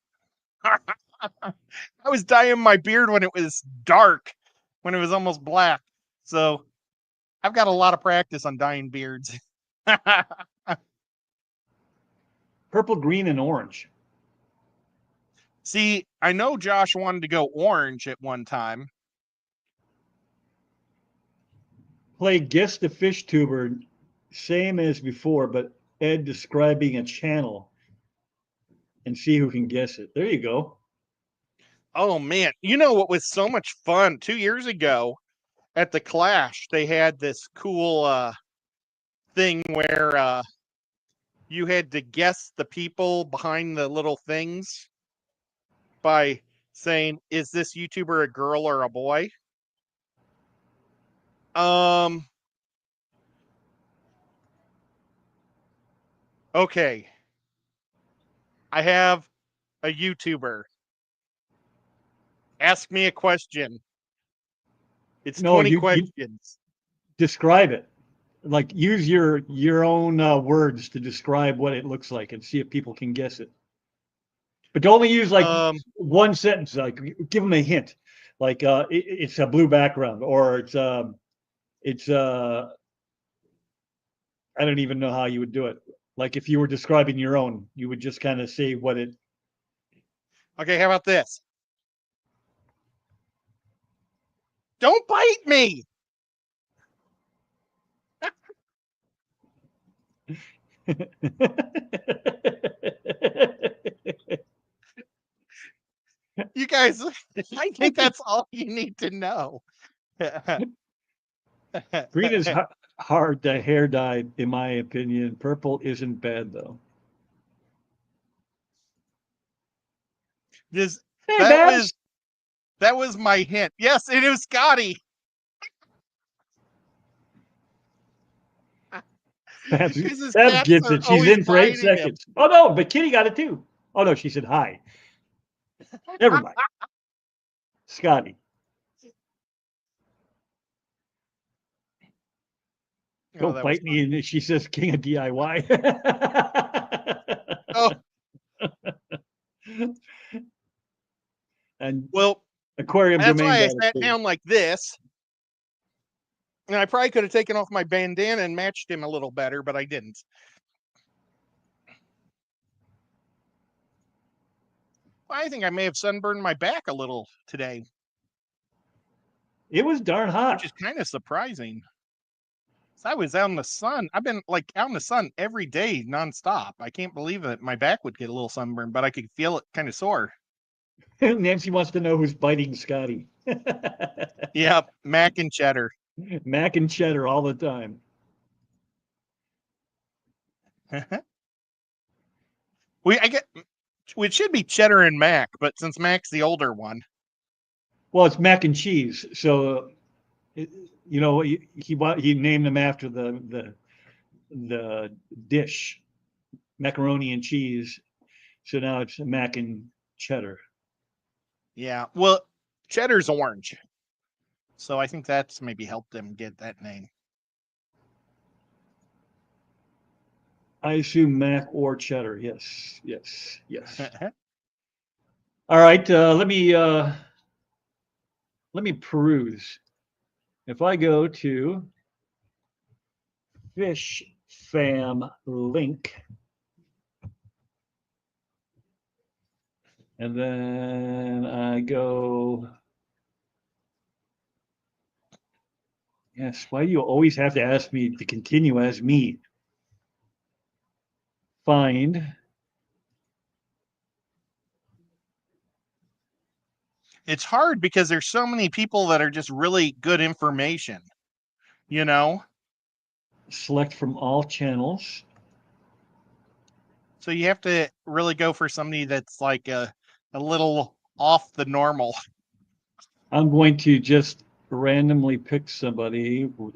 I was dyeing my beard when it was dark, when it was almost black. So I've got a lot of practice on dyeing beards. Purple, green, and orange. See, I know Josh wanted to go orange at one time. Play Guess the Fish Tuber, same as before, but Ed describing a channel and see who can guess it. There you go. Oh man, you know what was so much fun 2 years ago at the Clash? They had this cool thing where you had to guess the people behind the little things by saying, "Is this YouTuber a girl or a boy?" Okay. I have a YouTuber. Ask me a question. It's No, 20 you questions. describe it. Like use your own words to describe what it looks like and see if people can guess it. But only use like one sentence. Like give them a hint. Like it's a blue background, or it's I don't even know how you would do it. Like if you were describing your own, you would just kind of say what it. Okay, how about this? Don't bite me. You guys, I think that's all you need to know. Green is hard to hair dye, in my opinion. Purple isn't bad though. This Hey, that was my hint. Yes, it was Scotty. Babs His gets cats are it. She's always in for 8 biting him. seconds. Oh no, but Kitty got it too. Oh no, she said hi. Never mind. Scotty. Oh, Don't bite me. And she says king of DIY. Oh, And well, aquarium that's domain. why I sat down like this. And I probably could have taken off my bandana and matched him a little better, but I didn't. I think I may have sunburned my back a little today. It was darn hot. Which is kind of surprising. So I was out in the sun. I've been like out in the sun every day nonstop. I can't believe it. My back would get a little sunburned, but I could feel it kind of sore. Nancy wants to know who's biting Scotty. Yep, mac and cheddar. Mac and cheddar all the time. It should be cheddar and mac, but since Mac's the older one. Well, it's mac and cheese. So, you know, he named them after the dish, macaroni and cheese. So now it's mac and cheddar. Yeah, well, cheddar's orange. So I think that's maybe helped them get that name. I assume mac or cheddar. Yes, yes, yes. All right, let me peruse. If I go to Fish Fam link, and then I go. Yes, why do you always have to ask me to continue as me? Find It's hard because there's so many people that are just really good information, you know? Select from all channels. So you have to really go for somebody that's like a little off the normal. I'm going to just randomly pick somebody. We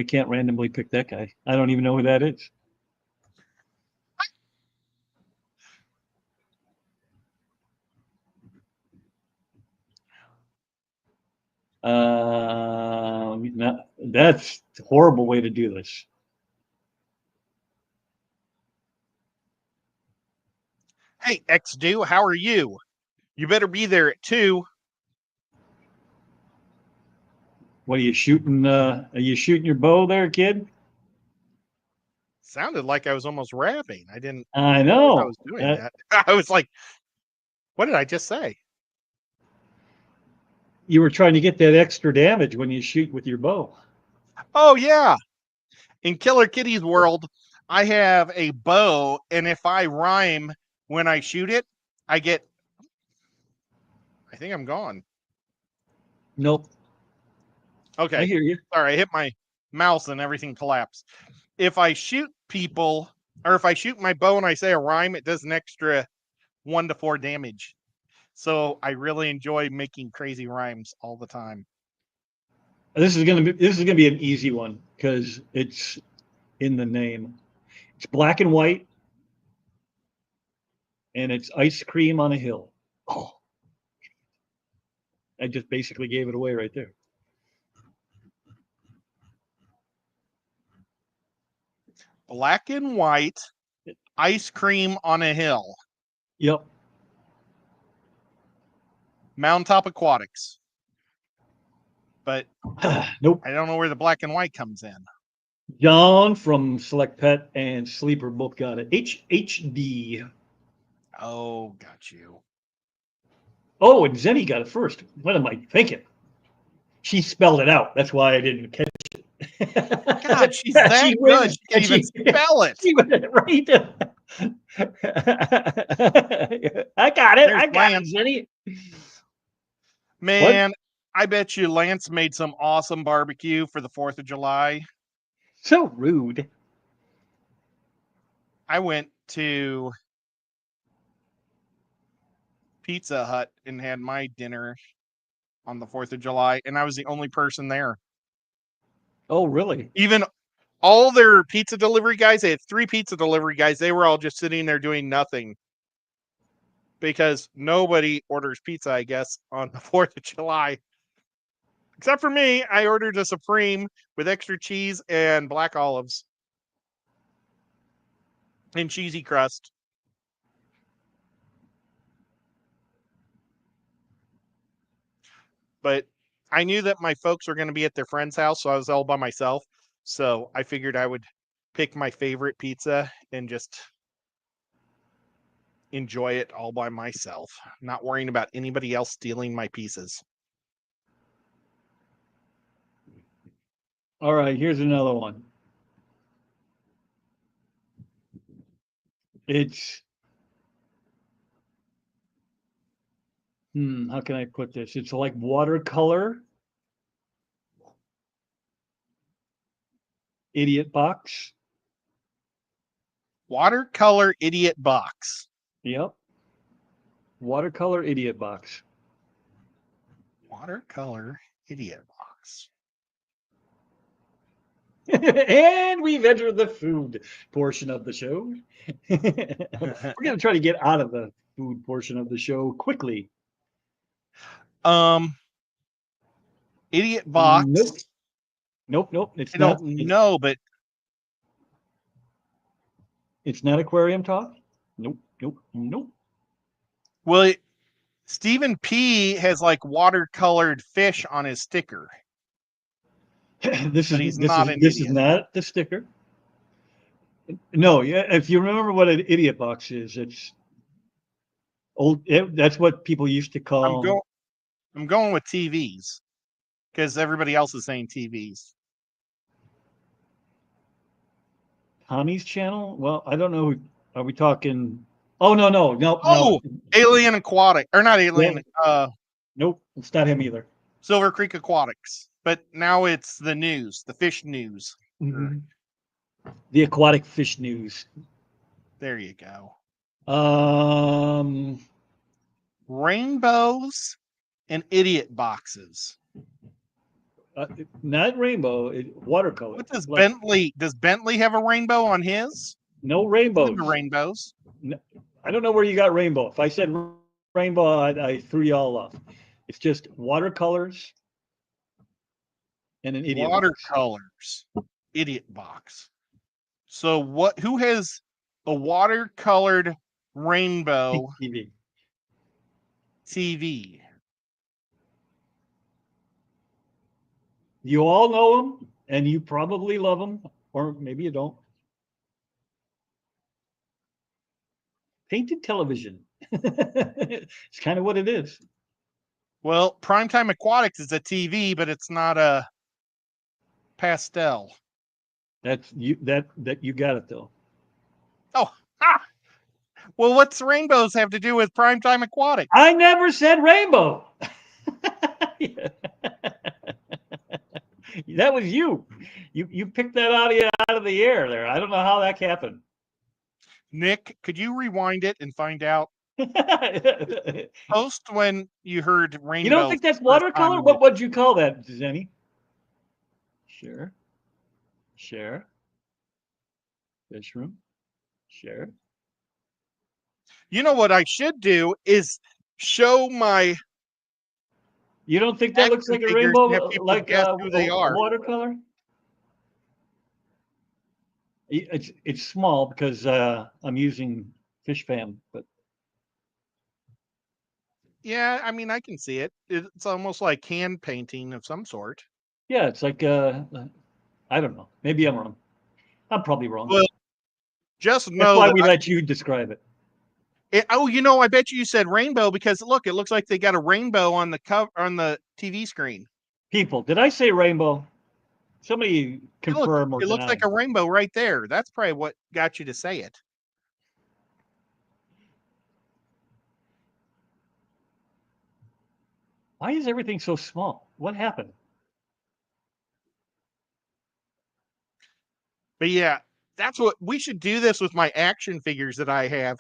can't randomly pick that guy. I don't even know who that is. That's a horrible way to do this. Hey, X-Do, how are you? You better be there at 2. What are you shooting? Are you shooting your bow there, kid? Sounded like I was almost rapping. I didn't I realize I know. was doing that. I was like, what did I just say? You were trying to get that extra damage when you shoot with your bow. Oh, yeah. In Killer Kitty's world, I have a bow, and if I rhyme when I shoot it, I get. I think I'm gone. Nope. I Okay. hear you. Sorry, I hit my mouse and everything collapsed. If I shoot people, or if I shoot my bow and I say a rhyme, it does an extra 1 to 4 damage. So I really enjoy making crazy rhymes all the time. This is gonna be an easy one because it's in the name. It's black and white, and it's ice cream on a hill. Oh, I just basically gave it away right there. Black and white, ice cream on a hill. Yep. Mountaintop Aquatics. But Nope. I don't know where the black and white comes in. John from Select Pet and Sleeper both got it. HHD. Oh, got you. Oh, and Zenny got it first. What am I thinking? She spelled it out. That's why I didn't catch it. God, she's that She good. wins. She can even spell it. She went right. I got it. There's I got Lance. it, Zenny. Man, I bet you Lance made some awesome barbecue for the 4th of July. So rude. I went to Pizza Hut and had my dinner on the 4th of July, and I was the only person there. Oh, really? Even all their pizza delivery guys, they had 3 pizza delivery guys. They were all just sitting there doing nothing because nobody orders pizza, I guess, on the 4th of July. Except for me, I ordered a Supreme with extra cheese and black olives and cheesy crust. But I knew that my folks were going to be at their friend's house, so I was all by myself. So I figured I would pick my favorite pizza and just enjoy it all by myself, not worrying about anybody else stealing my pieces. All right, here's another one. It's how can I put this? It's like watercolor idiot box. Watercolor idiot box. Yep. Watercolor idiot box. Watercolor idiot box. And we've entered the food portion of the show. We're going to try to get out of the food portion of the show quickly. Idiot box. Nope. It's I not. don't know, but It's not aquarium talk. Nope. well, Stephen P has like watercolored fish on his sticker. This But is he's this not is an this is idiot. not the sticker. No, yeah. If you remember what an idiot box is, it's old. That's what people used to call. I'm going with TVs because everybody else is saying TVs. Tommy's channel. Well, I don't know. Are we talking? Oh no. Oh, Alien Aquatic, or not Yeah, Alien, nope, it's not him either. Silver Creek Aquatics. But now it's the news, the fish news. Mhm. The aquatic fish news. There you go. Um, Rainbows and idiot boxes. not rainbow, watercolor. What does Like Bentley? Does Bentley have a rainbow on his? no Look at the rainbows. rainbows. No, I don't know where you got rainbow. If I said rainbow, I threw you all off. It's just watercolors and an idiot box. Watercolors. Idiot box. So what? Who has a watercolored rainbow TV. TV? You all know them, and you probably love them, or maybe you don't. Painted television. It's kind of what it is. Well, Primetime Aquatics is a TV, but it's not a pastel. That's you. That you got it though. Oh, ha! Well, what's rainbows have to do with Primetime Aquatics? I never said rainbow. That was you. You picked that out of the air there. I don't know how that happened. Nick, could you rewind it and find out? You Post when you heard don't rainbow think for that's the first time. watercolor? What would you call that, Zenny? Share, share, fish room, share. You know what I should do is show my You don't think that looks action like a figures and have rainbow, people like guess who they a are. watercolor? It's small because I'm using fish fan, but Yeah, I mean, I can see it. It's almost like hand painting of some sort. yeah, it's like I don't know. Maybe I'm wrong. I'm probably wrong. Well, just That's know why that we let you describe it. oh, I bet you said rainbow because look, it looks like they got a rainbow on the cover on the TV screen. People, did I say rainbow? Somebody And look, confirm or it looks like deny. a rainbow right there. That's probably what got you to say it. Why is everything so small? What happened? But yeah, that's what we should do this with my action figures that I have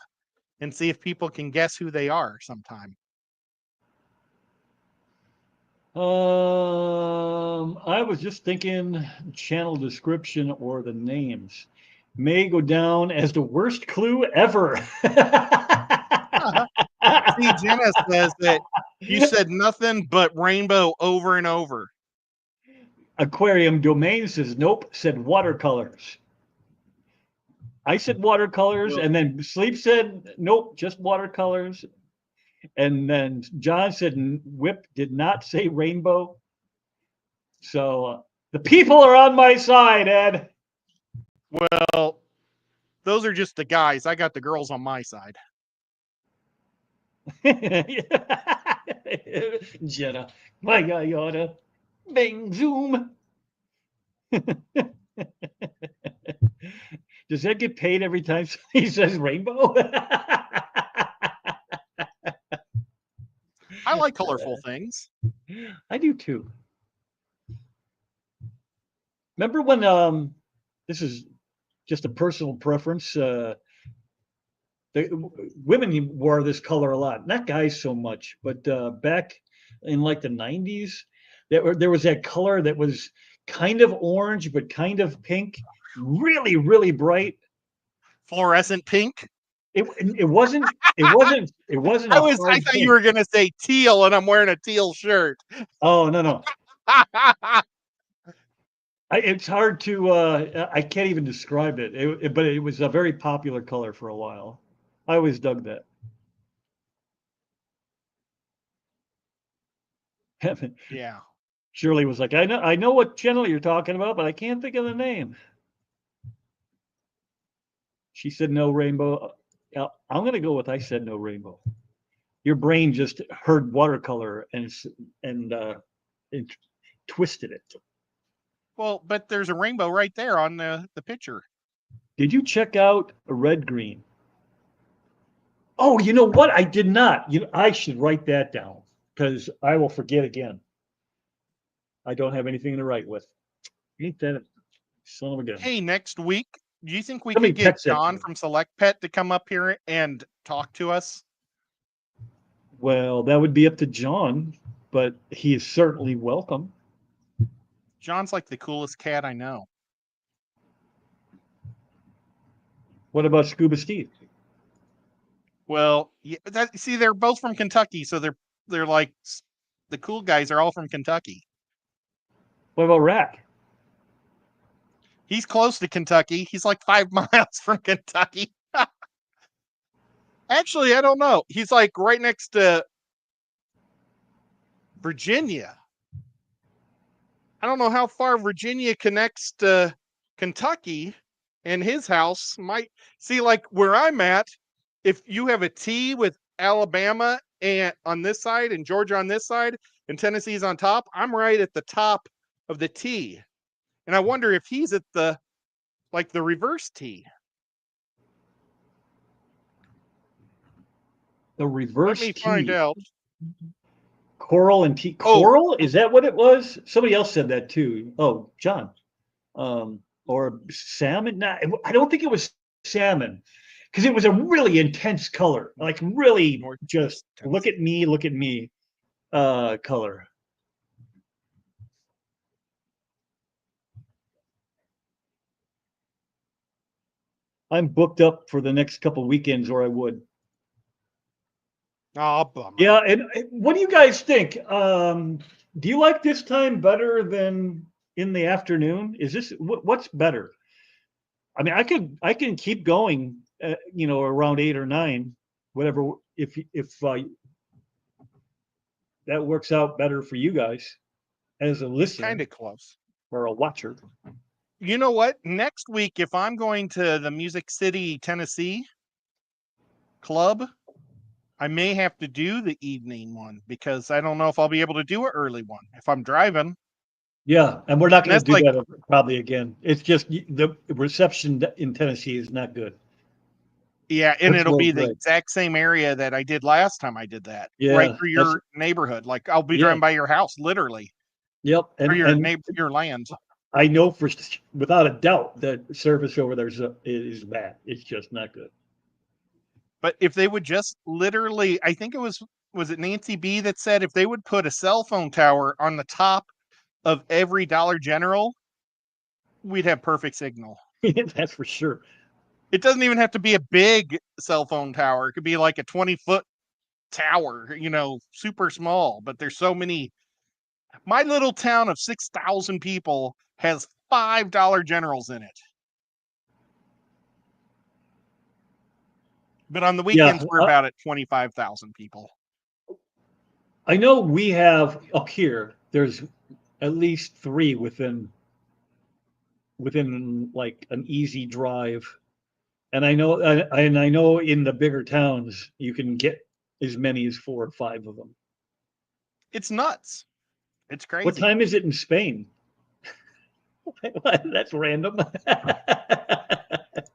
and see if people can guess who they are sometime. I was just thinking channel description or the names may go down as the worst clue ever. See, Jenna says that you said nothing but rainbow over and over. Aquarium Domain says nope, said watercolors. I said watercolors, Well, and then Sleep said nope, just watercolors. And then John said Whip did not say rainbow. So the people are on my side, Ed. well, those are just the guys. I got the girls on my side. Jenna, my guy, oughta bing zoom. Does that get paid every time he says rainbow? I like colorful things. I do too. Remember when this is just a personal preference. The women wore this color a lot, not guys so much, but back in like the 90s, there was that color that was kind of orange but kind of pink, really, really bright. Fluorescent pink. It wasn't a I hard thought you pink. were gonna say teal, and I'm wearing a teal shirt. Oh no. It's hard to I can't even describe it. But it was a very popular color for a while. I always dug that. Yeah. Shirley was like, I know what channel you're talking about, but I can't think of the name. She said no rainbow. I'm going to go with I said no rainbow. Your brain just heard watercolor and it twisted it. Well, but there's a rainbow right there on the picture. Did you check out red green? Oh, you know what? I did not. I should write that down because I will forget again. I don't have anything to write with. Ain't that a son of a gun? Hey, next week, do you think we Somebody could get text that to John me. from Select Pet to come up here and talk to us? Well, that would be up to John, but he is certainly welcome. John's like the coolest cat I know. What about Scuba Steve? Well, yeah, see, they're both from Kentucky, so they're like the cool guys are all from Kentucky. What about Rack? He's close to Kentucky. He's like 5 miles from Kentucky. Actually, I don't know. He's like right next to Virginia. I don't know how far Virginia connects to Kentucky, and his house might see like where I'm at. If you have a T with Alabama and on this side and Georgia on this side and Tennessee's on top, I'm right at the top of the T. And I wonder if he's at the reverse T. The Let reverse me find T. out. Coral and T. Oh, Coral? Is that what it was? Somebody else said that too. Oh, John. Or salmon? Nah, I don't think it was salmon because it was a really intense color, like really just look at me, color. I'm booked up for the next couple weekends, or I would. oh, bummer. Yeah, and what do you guys think? Do you like this time better than in the afternoon? Is this what's better? I mean, I can keep going, around 8 or 9, whatever. If that works out better for you guys as a listener Kind of close. or a watcher. You know what? Next week, if I'm going to the Music City, Tennessee club, I may have to do the evening one because I don't know if I'll be able to do an early one if I'm driving. Yeah, and we're not And going to that's do like, that probably again. It's just the reception in Tennessee is not good. yeah, and it'll Pittsburgh, be the right? exact same area that I did last time I did that, right Yeah, through that's your neighborhood. Like I'll be yeah, driving by your house, literally, yep. or And your your land. I know without a doubt that service over there is bad. It's just not good. But if they would just literally, I think it was it Nancy B that said if they would put a cell phone tower on the top of every Dollar General, we'd have perfect signal. That's for sure. It doesn't even have to be a big cell phone tower. It could be like a 20-foot tower, super small, but there's so many. My little town of 6,000 people has $5 Generals in it. But on the Yeah, weekends, we're about at 25,000 people. I know we have up here. There's at least 3 within like an easy drive, and I know in the bigger towns you can get as many as 4 or 5 of them. It's nuts. It's What crazy. time is it in Spain? That's random.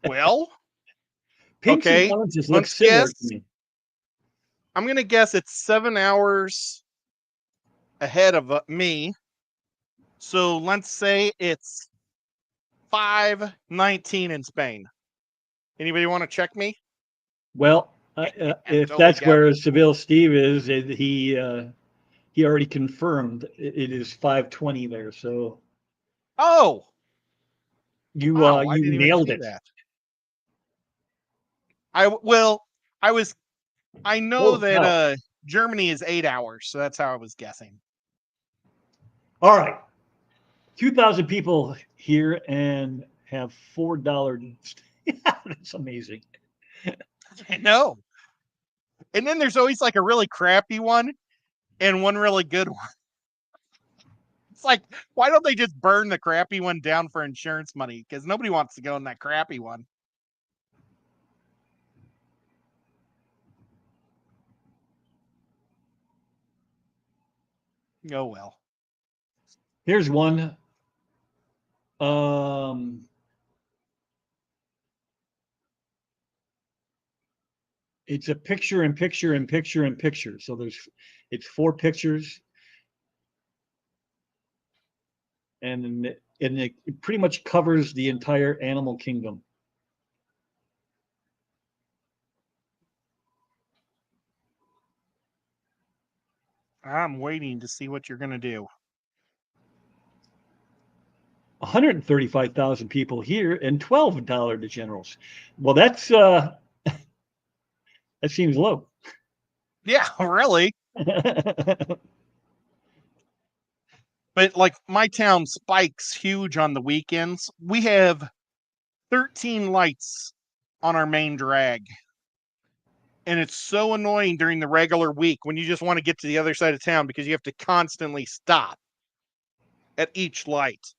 Well, Pinks and okay, oranges look let's similar to guess. me. I'm going to guess it's 7 hours ahead of me. So let's say it's 5:19 in Spain. Anybody want to check me? Well, I'm if totally that's where guessing. Seville Steve is, he already confirmed it is 5:20 there. So Oh, wow, I you didn't even nailed see it. that. I was I know Holy that cow! Germany is 8 hours, so that's how I was guessing. All right, 2,000 people here and have $4. That's amazing. I know. And then there's always like a really crappy one and one really good one. It's like, why don't they just burn the crappy one down for insurance money? Because nobody wants to go in that crappy one. Oh well. Here's one. Um, It's a picture and picture and picture and picture. So it's 4 pictures, and it pretty much covers the entire animal kingdom. I'm waiting to see what you're going to do. 135,000 people here and $12 to generals. Well, that seems low. Yeah, really. But like my town spikes huge on the weekends. We have 13 lights on our main drag. And it's so annoying during the regular week when you just want to get to the other side of town because you have to constantly stop at each light.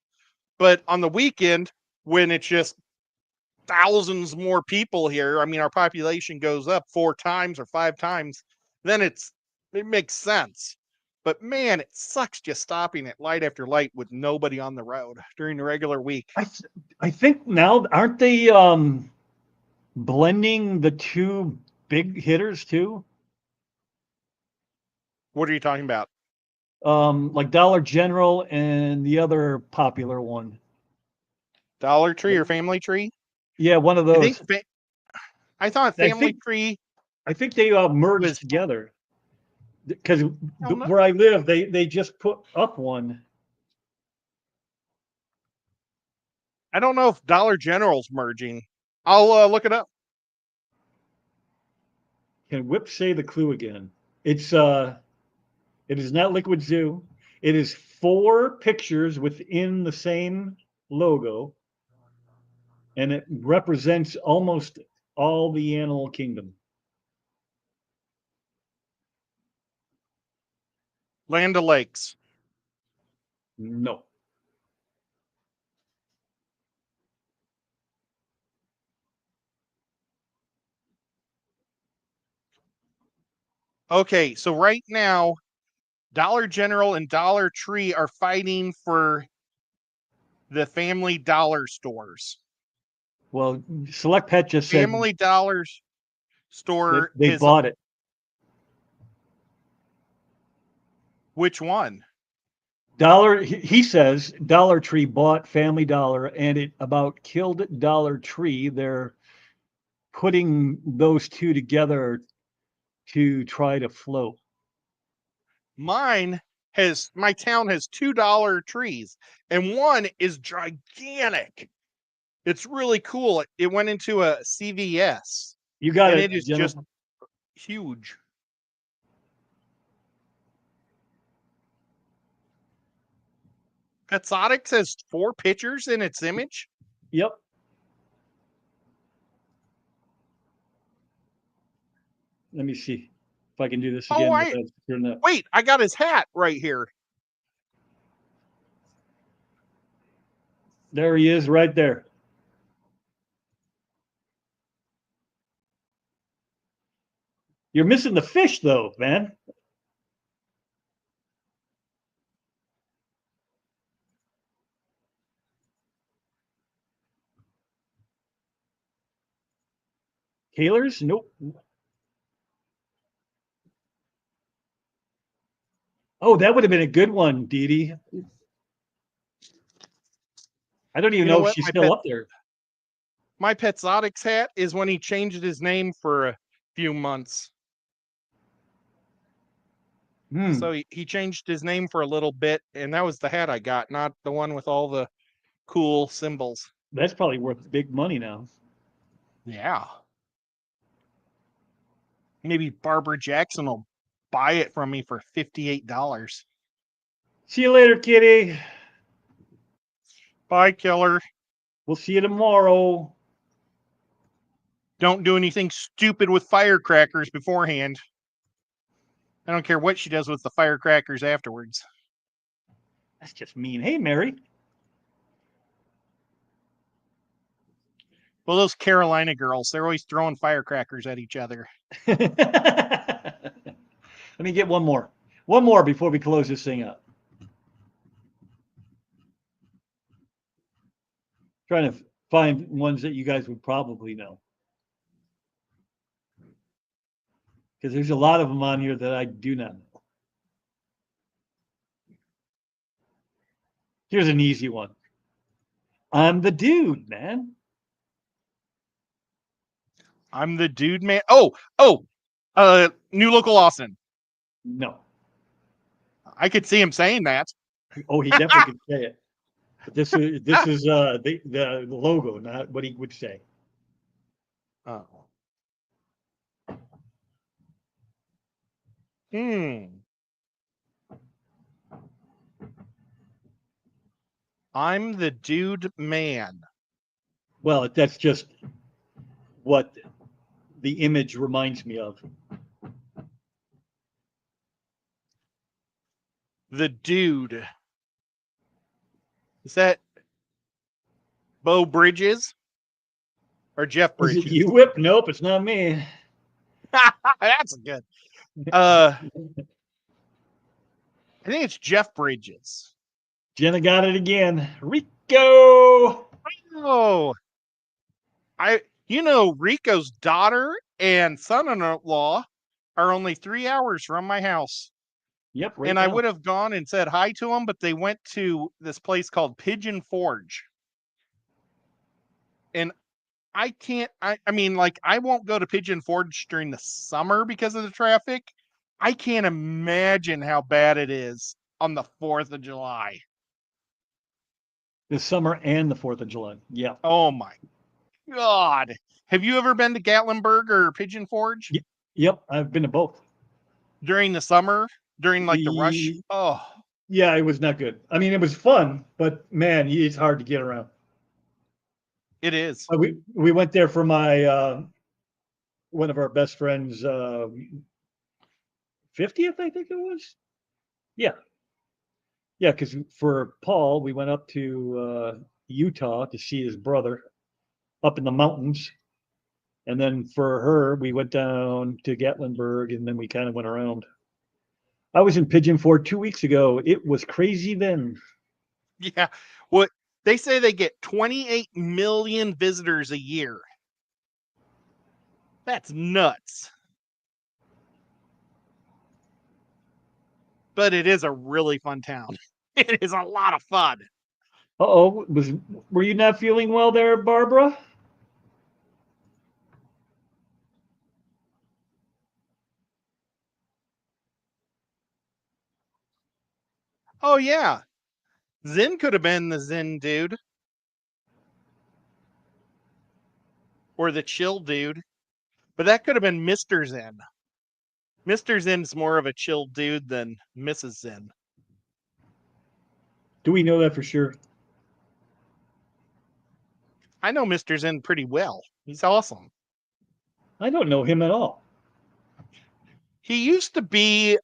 But on the weekend, when it's just thousands more people here, I mean, our population goes up 4 times or 5 times, then it makes sense. But man, it sucks just stopping at light after light with nobody on the road during the regular week. I think now, aren't they blending the two big hitters too? What are you talking about? Like Dollar General and the other popular one. Dollar Tree or Family Tree? Yeah, one of I think those. I thought I Family think Tree I think they merged was together because I don't know. where I live, they just put up one. I don't know if Dollar General's merging. I'll look it up. Can Whip say the clue again? It is not Liquid Zoo. It is 4 pictures within the same logo, and it represents almost all the animal kingdom. Land O'Lakes. No. Okay, so right now, Dollar General and Dollar Tree are fighting for the Family Dollar stores. Well, Select Pet just said Family Dollar's store they is bought it. which one? He says Dollar Tree bought Family Dollar, and it about killed Dollar Tree. They're putting those two together to try to float. My town has $2 trees, and one is gigantic. It's really cool. It went into a CVS, You got and it, it is just gentlemen. huge. Exotics has 4 pictures in its image. Yep. Let me see if I can do this Oh, again without screwing up. wait, I got his hat right here. There he is, right there. You're missing the fish, though, man. Kaylers? Nope. Oh, that would have been a good one, Dee Dee. I don't even You know know if what? she's still up there. My Petzotics hat is when he changed his name for a few months. So he changed his name for a little bit, and that was the hat I got, not the one with all the cool symbols. That's probably worth big money now. Yeah. Maybe Barbara Jackson will buy it from me for $58. See you later, kitty. Bye, killer. We'll see you tomorrow. Don't do anything stupid with firecrackers beforehand. I don't care what she does with the firecrackers afterwards. That's just mean. Hey, Mary. Well, those Carolina girls, they're always throwing firecrackers at each other. Let me get one more. One more before we close this thing up. Trying to find ones that you guys would probably know. Because there's a lot of them on here that I do not know. Here's an easy one. I'm the dude, man. I'm the dude, man. New Local Austin. No. I could see him saying that. Oh, he definitely could say it. But this is the logo, not what he would say. Oh. Hmm. I'm the dude, man. Well, that's just what the image reminds me of. The dude. Is that Bo Bridges or Jeff Is it Bridges? you, Whip? Nope, it's not me. That's good. I think it's Jeff Bridges. Jenna got it again. Rico. Oh, Rico's daughter and son-in-law are only 3 hours from my house. Yep, right And I now. would have gone and said hi to them, but they went to this place called Pigeon Forge. And I can't, I mean, like, I won't go to Pigeon Forge during the summer because of the traffic. I can't imagine how bad it is on the 4th of July. This summer and the 4th of July. Yeah. Oh my God. Have you ever been to Gatlinburg or Pigeon Forge Yep, I've been to both. during the summer, during like the rush? E- Oh, Yeah, it was not good. I mean, it was fun, but man, it's hard to get around. it is. We went there for my one of our best friends' 50th, I think it was. Yeah, yeah, because for Paul, we went up to Utah to see his brother up in the mountains, and then for her, we went down to Gatlinburg, and then we kind of went around. I was in Pigeon Forge 2 weeks ago. It was crazy then. Yeah. What they say they get 28 million visitors a year. That's nuts. But it is a really fun town. It is a lot of fun. Oh, were you not feeling well there, Barbara? Oh yeah. Zen could have been the Zen dude or the chill dude, but that could have been Mr. Zen. Mr. Zen's more of a chill dude than Mrs. Zen. Do we know that for sure? I know Mr. Zen pretty well. He's awesome. I don't know him at all. He used to be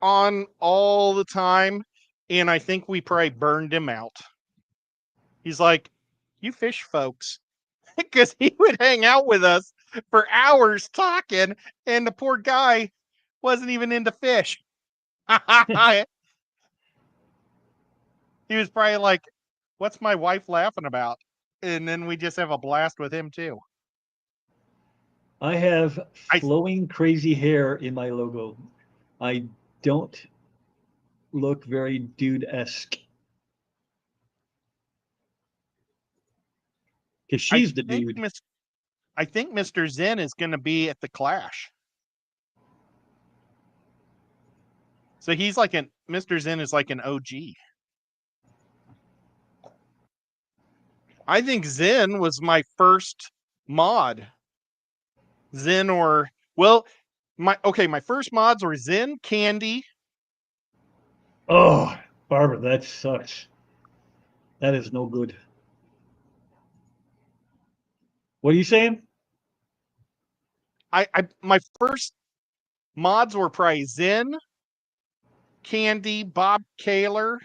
on all the time, and I think we probably burned him out. He's like, you fish folks. Because he would hang out with us for hours talking, and the poor guy wasn't even into fish. He was probably like, what's my wife laughing about? And then we just have a blast with him too. I have I flowing crazy hair in my logo. I don't look very dude-esque. Because I she's the think dude. I think Mr. Zen is going to be at the Clash. So he's like Mr. Zen is like an OG. I think Zen was my first mod. Zen or my first mods were Zen, Candy. Oh, Barbara, that sucks. That is no good. What are you saying? I my first mods were probably Zen, Candy, Bob Kaler.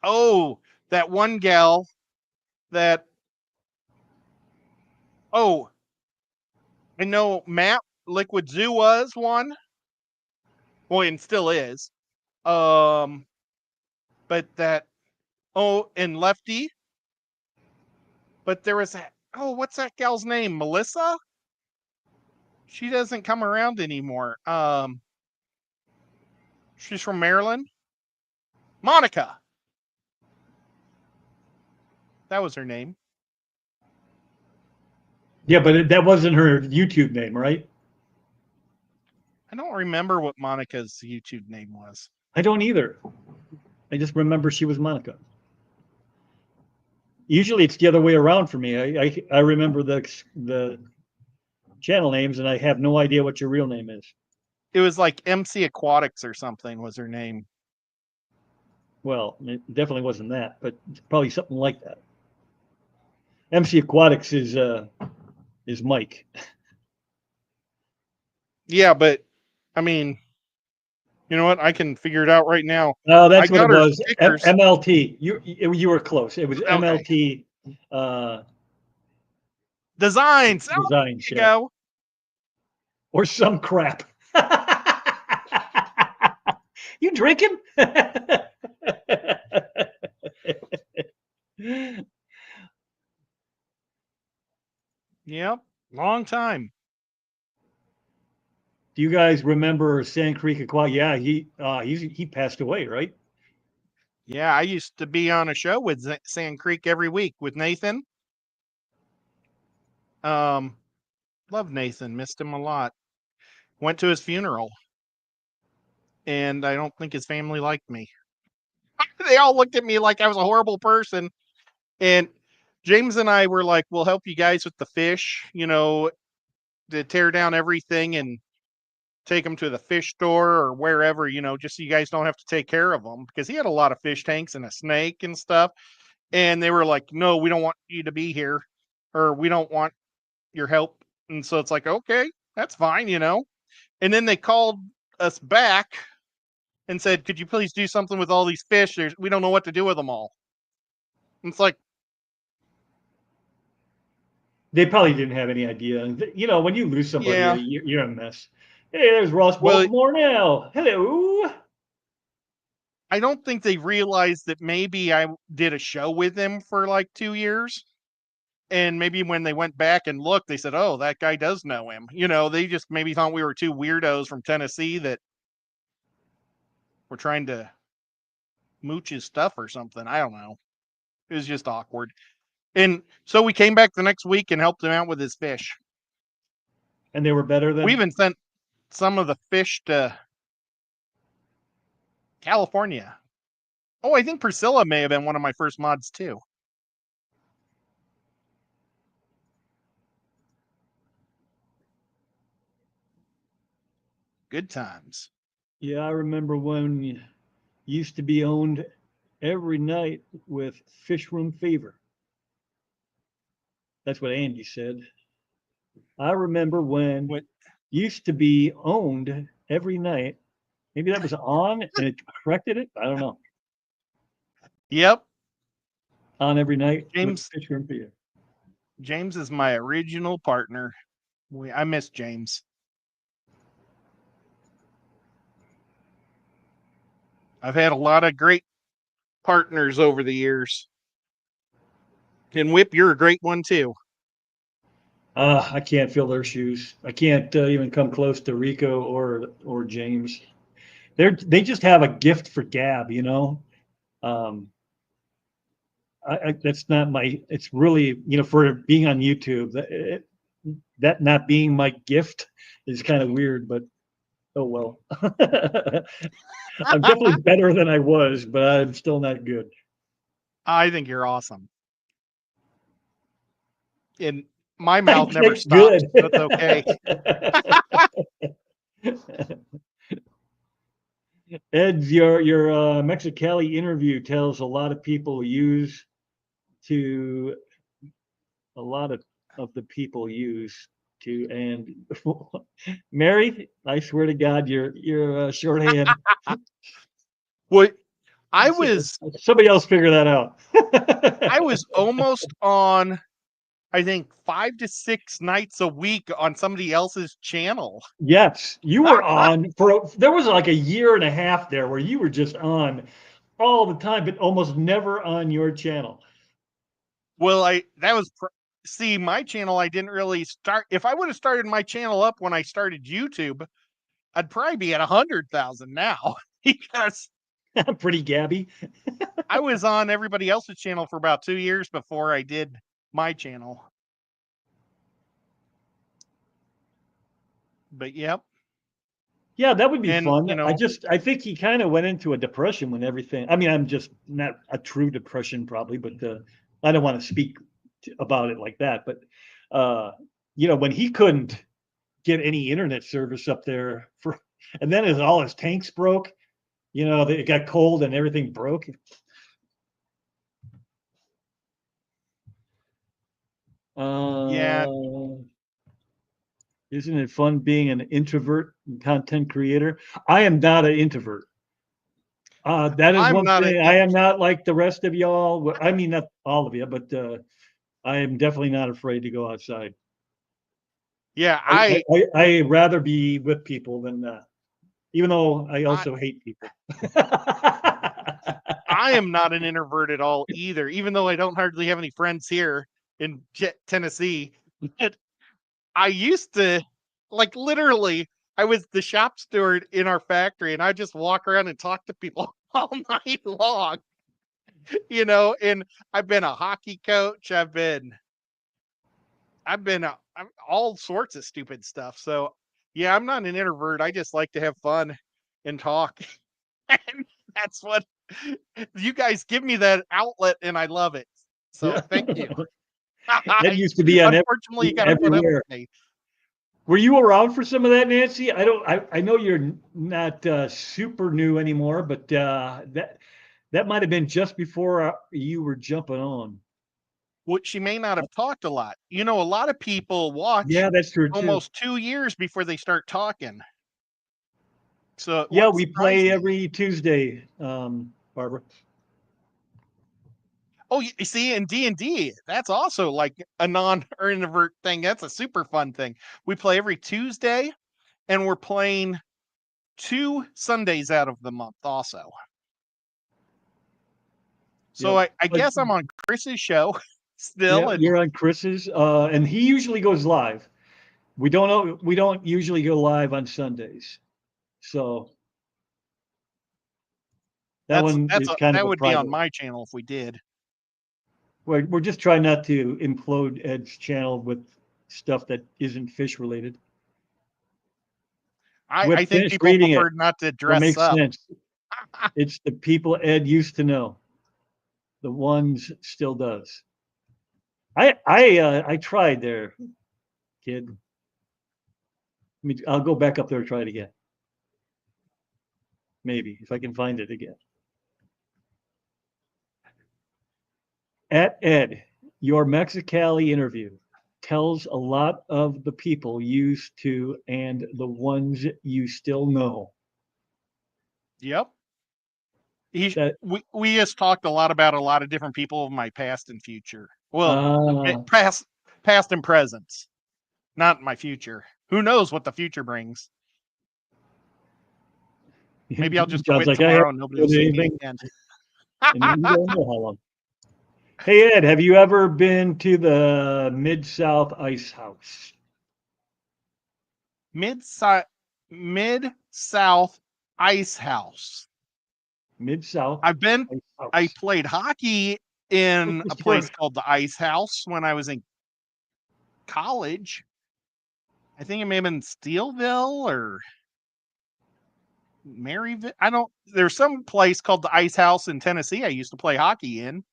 Oh, that one gal that oh, I know Matt Liquid Zoo was one. Well, and still is. Um but and Lefty. But there was what's that gal's name? Melissa? She doesn't come around anymore. She's from Maryland. Monica. That was her name. Yeah, but that wasn't her YouTube name, right? I don't remember what Monica's YouTube name was. I don't either. I just remember she was Monica. Usually it's the other way around for me. I remember the channel names and I have no idea what your real name is. It was like MC Aquatics or something was her name. Well, it definitely wasn't that, but probably something like that. MC Aquatics is Mike. Yeah, but I mean, you know what? I can figure it out right now. Oh, that's what it was. Stickers. MLT. You were close. It was MLT. Designs. Designs. There you go. Or some crap. You drinking? Yep. Long time. Do you guys remember Sand Creek Aqua? Yeah, he passed away, right? Yeah, I used to be on a show with Sand Creek every week with Nathan. Love Nathan, missed him a lot. Went to his funeral, and I don't think his family liked me. They all looked at me like I was a horrible person. And James and I were like, we'll help you guys with the fish, to tear down everything and take them to the fish store or wherever, just so you guys don't have to take care of them, because he had a lot of fish tanks and a snake and stuff. And they were like, no, we don't want you to be here, or we don't want your help. And so it's like, okay, that's fine, And then they called us back and said, could you please do something with all these fish? We don't know what to do with them all. And it's like, they probably didn't have any idea. When you lose somebody, yeah. you're a mess. Hey, there's Ross Baltimore now. Hello. I don't think they realized that maybe I did a show with them for like 2 years. And maybe when they went back and looked, they said, oh, that guy does know him. They just maybe thought we were two weirdos from Tennessee that were trying to mooch his stuff or something. I don't know. It was just awkward. And so we came back the next week and helped him out with his fish. And they were better than? We even sent some of the fish to California. Oh, I think Priscilla may have been one of my first mods too. Good times. Yeah, I remember when you used to be owned every night with Fish Room Fever. That's what Andy said. I remember when used to be owned every night. Maybe that was on and it corrected it. I don't know. Yep. On every night. James, Fish Room Fever. James is my original partner. I miss James. I've had a lot of great partners over the years. And Whip, you're a great one too. I can't fill their shoes. I can't even come close to Rico or James. They just have a gift for gab, that's not my. It's really for being on YouTube. That not being my gift is kind of weird, but oh well. I'm definitely better than I was, but I'm still not good. I think you're awesome. And my mouth never stops. So it's okay. Ed, your Mexicali interview tells a lot of people and Mary, I swear to God, you're shorthand. What I was somebody else figure that out. I was almost on, I think 5 to 6 nights a week on somebody else's channel. Yes, you were on there was like a year and a half there where you were just on all the time, but almost never on your channel. Well, see, my channel, I didn't really start. If I would have started my channel up when I started YouTube, I'd probably be at 100,000 now because Pretty Gabby. I was on everybody else's channel for about 2 years before I did my channel. But yep. Yeah, that would be And, fun. I think he kind of went into a depression when everything. I mean, I'm just not a true depression, probably, but I don't want to speak about it like that. But when he couldn't get any internet service up there and then as all his tanks broke, it got cold and everything broke. Yeah, Isn't it fun being an introvert and content creator? I am not an introvert. That is I'm one not thing. I am not like the rest of y'all. I mean, not all of you, but I am definitely not afraid to go outside. yeah, I rather be with people than even though I also hate people. I am not an introvert at all either, even though I don't hardly have any friends here in Tennessee. I used to, like, literally, I was the shop steward in our factory, and I just walk around and talk to people all night long, and I've been a hockey coach. I've been all sorts of stupid stuff. So yeah, I'm not an introvert. I just like to have fun and talk. And that's what you guys give me, that outlet, and I love it. So Yeah. thank you. That used to be on Unfortunately, you got to put up everywhere. with me. Were you around for some of that, Nancy? I know you're not super new anymore, but that might have been just before you were jumping on. What she may not have talked a lot. A lot of people watch Yeah, that's true too. almost 2 years before they start talking. So it Yeah, wouldn't we surprise play me. every Tuesday, Barbara. Oh, you see, in D&D, that's also like a non-introvert thing. That's a super fun thing. We play every Tuesday, and we're playing 2 Sundays out of the month also. So Yep. I guess I'm on Chris's show Yeah, still, and you're on Chris's, and he usually goes live. We don't usually go live on Sundays, so that one is kind of that a would be on private. my channel if we did. We're just trying not to implode Ed's channel with stuff that isn't fish related. I Whip, think finish people reading it. prefer not to That dress makes up. sense. It's the people Ed used to know. The ones still does. I tried there, kid. I'll go back up there and try it again. Maybe if I can find it again. At Ed, your Mexicali interview tells a lot of the people used to and the ones you still know. Yep. That We just talked a lot about a lot of different people of my past and future. Well, uh, past and presents, not my future. Who knows what the future brings? Maybe I'll just sounds quit like I tomorrow haven't and nobody will done see me anything, again. and you don't know how long. Hey Ed, have you ever been to the Mid South Ice House? Mid South Ice House. Mid South I've been. Ice I House. played hockey in a Just place for called the Ice House when I was in college. I think it may have been Steelville or Maryville. I don't. There's some place called the Ice House in Tennessee I used to play hockey in.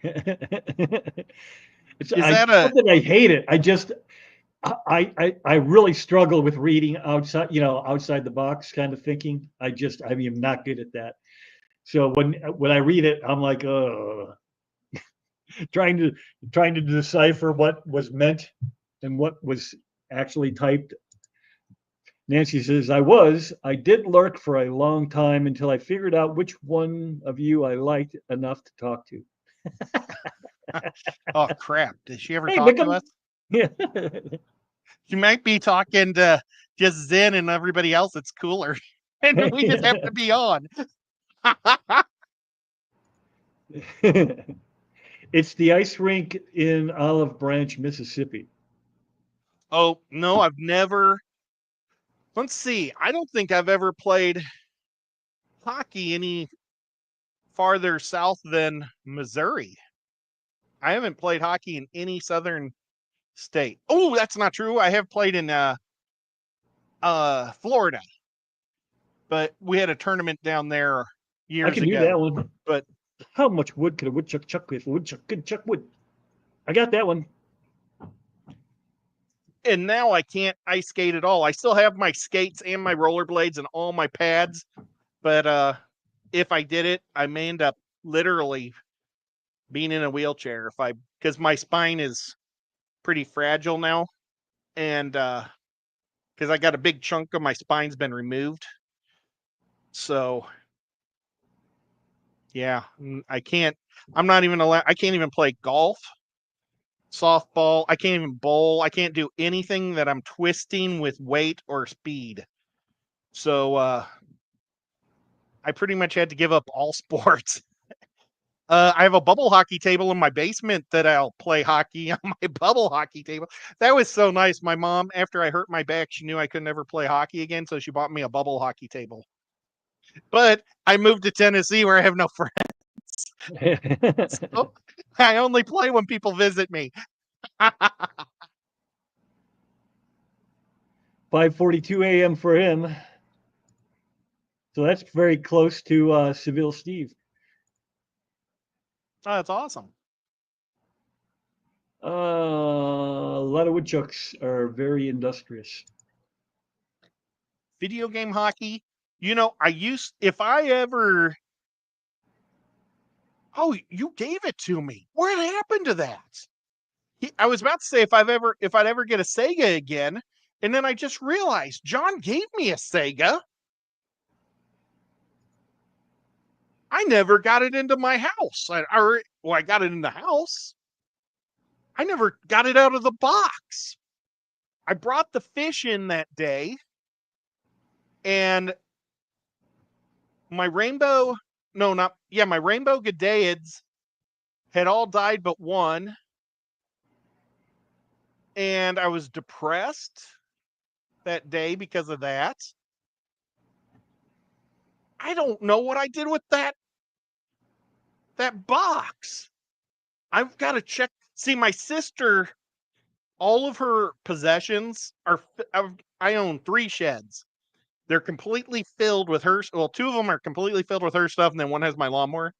Is I that not a that I hate it. I really struggle with reading outside, outside the box kind of thinking. I mean, I'm not good at that. So when I read it, I'm like, trying to trying to decipher what was meant and what was actually typed. Nancy says, I did lurk for a long time until I figured out which one of you I liked enough to talk to. oh crap? Did she ever Hey, talk to Bickham. us? Yeah. She might be talking to just Zen and everybody else it's cooler. And we just have to be on. It's the ice rink in Olive Branch, Mississippi. Oh, no, I've never. Let's see. I don't think I've ever played hockey any farther south than Missouri. I haven't played hockey in any southern state. Oh, that's not true. I have played in Florida, but we had a tournament down there I years can do ago. that one. But How much wood could a woodchuck chuck if a woodchuck could chuck wood? I got that one. and now I can't ice skate at all. I still have my skates and my rollerblades and all my pads, but if I did it, I may end up literally being in a wheelchair because my spine is pretty fragile now, and because I got a big chunk of my spine's been removed. So yeah, I can't. I'm not even allowed. I can't even play golf, softball. I can't even bowl. I can't do anything that I'm twisting with weight or speed. So I pretty much had to give up all sports. I have a bubble hockey table in my basement that I'll play hockey on my bubble hockey table. That was so nice. My mom, after I hurt my back, she knew I could never play hockey again, so she bought me a bubble hockey table. But I moved to Tennessee where I have no friends. So I only play when people visit me. 5:42 a.m. for him. So that's very close to Seville Steve. Oh, that's awesome. A lot of woodchucks are very industrious. Video game hockey. If I ever. Oh, you gave it to me. What happened to that? I was about to say if I'd ever get a Sega again, and then I just realized John gave me a Sega. I never got it into my house. I got it in the house. I never got it out of the box. I brought the fish in that day, and my rainbow, no, not yeah, my rainbow Gadaids had all died but one, and I was depressed that day because of that. I don't know what I did with that box. I've got to check. See, my sister, all of her possessions are. I own 3 sheds. They're completely filled with her. Well, 2 of them are completely filled with her stuff, and then one has my lawnmower.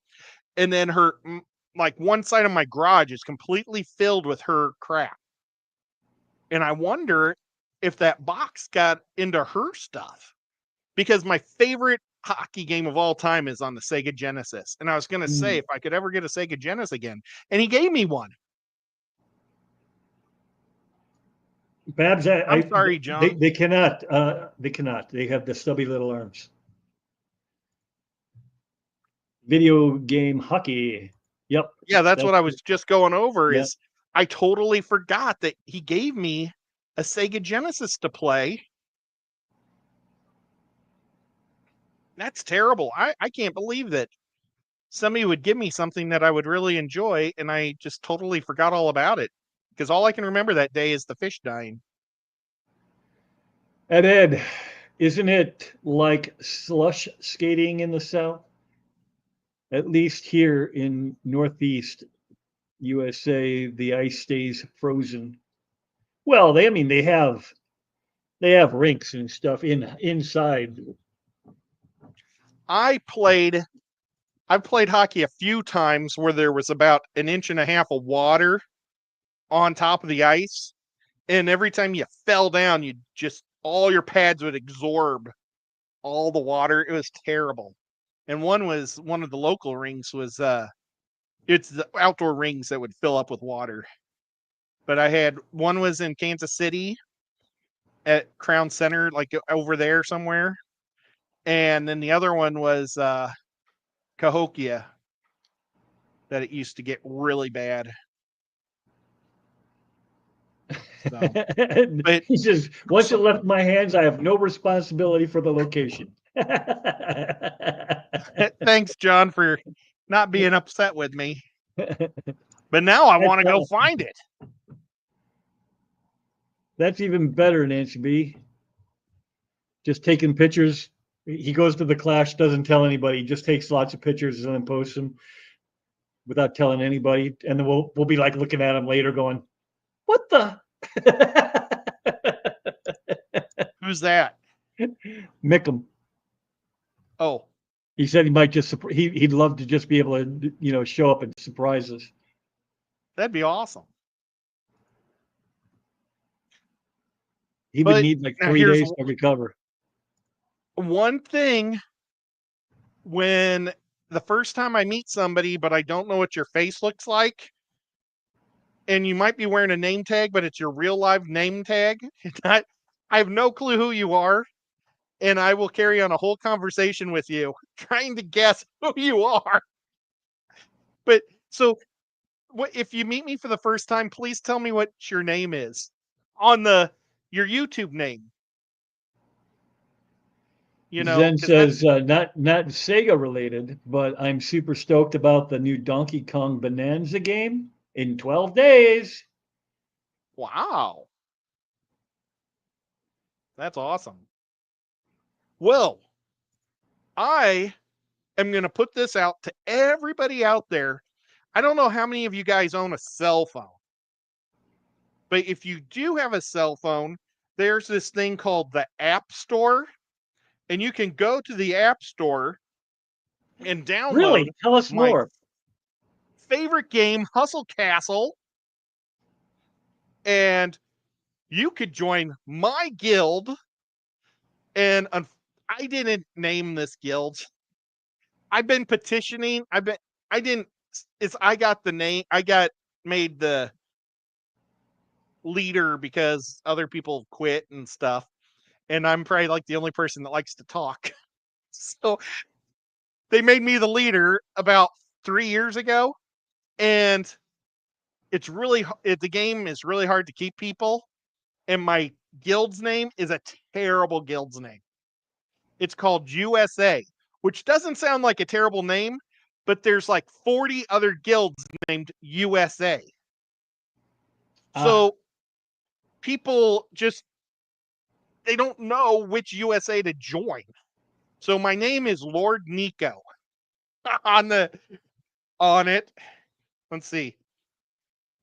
And then like one side of my garage is completely filled with her crap. And I wonder if that box got into her stuff because my favorite hockey game of all time is on the Sega Genesis. And I was going to say, if I could ever get a Sega Genesis again, and he gave me one. Babs, I'm sorry, John. they cannot. They cannot. They have the stubby little arms. Video game hockey. Yep. Yeah, that's what I was That's just going over yeah. is I totally forgot that he gave me a Sega Genesis to play. That's terrible. I can't believe that somebody would give me something that I would really enjoy, and I just totally forgot all about it because all I can remember that day is the fish dying. And Ed, isn't it like slush skating in the South? At least here in Northeast USA, the ice stays frozen. Well, I mean, they have rinks and stuff inside. I played I've played hockey a few times where there was about an inch and a half of water on top of the ice, and every time you fell down, you just all your pads would absorb all the water. It was terrible. And one of the local rings was it's the outdoor rings that would fill up with water. But I had one was in Kansas City at Crown Center, like over there somewhere. And then the other one was Cahokia that it used to get really bad. So, but He says, once it so, left my hands, I have no responsibility for the location. thanks, John, for not being upset with me. But now I want to go find it. That's even better, Nancy B. Just taking pictures. He goes to the clash, doesn't tell anybody, just takes lots of pictures and then posts them without telling anybody. And then we'll be like looking at him later going, what the? Who's that? Mickham. Oh, He said he might just he'd love to just be able to show up and surprise us. that'd be awesome. He would But need like now 3 days to recover. one thing when the first time I meet somebody, but I don't know what your face looks like, and you might be wearing a name tag, but it's your real live name tag. I have no clue who you are, and I will carry on a whole conversation with you trying to guess who you are. But so, if you meet me for the first time, please tell me what your name is on your YouTube name. Zen Because that's says not Sega related, but I'm super stoked about the new Donkey Kong Bonanza game in 12 days. wow, that's awesome. Well, I am going to put this out to everybody out there. I don't know how many of you guys own a cell phone, but if you do have a cell phone, there's this thing called the App Store, and you can go to the App Store and download Really? Tell us my more. favorite game, Hustle Castle, and you could join my guild. And I didn't name this guild. I've been petitioning. I didn't. I got the name. I got made the leader because other people quit and stuff. And I'm probably like the only person that likes to talk. So they made me the leader about 3 years ago. And the game is really hard to keep people. And my guild's name is a terrible guild's name. It's called USA, which doesn't sound like a terrible name, but there's like 40 other guilds named USA. So people they don't know which USA to join. So my name is Lord Nico on it. Let's see.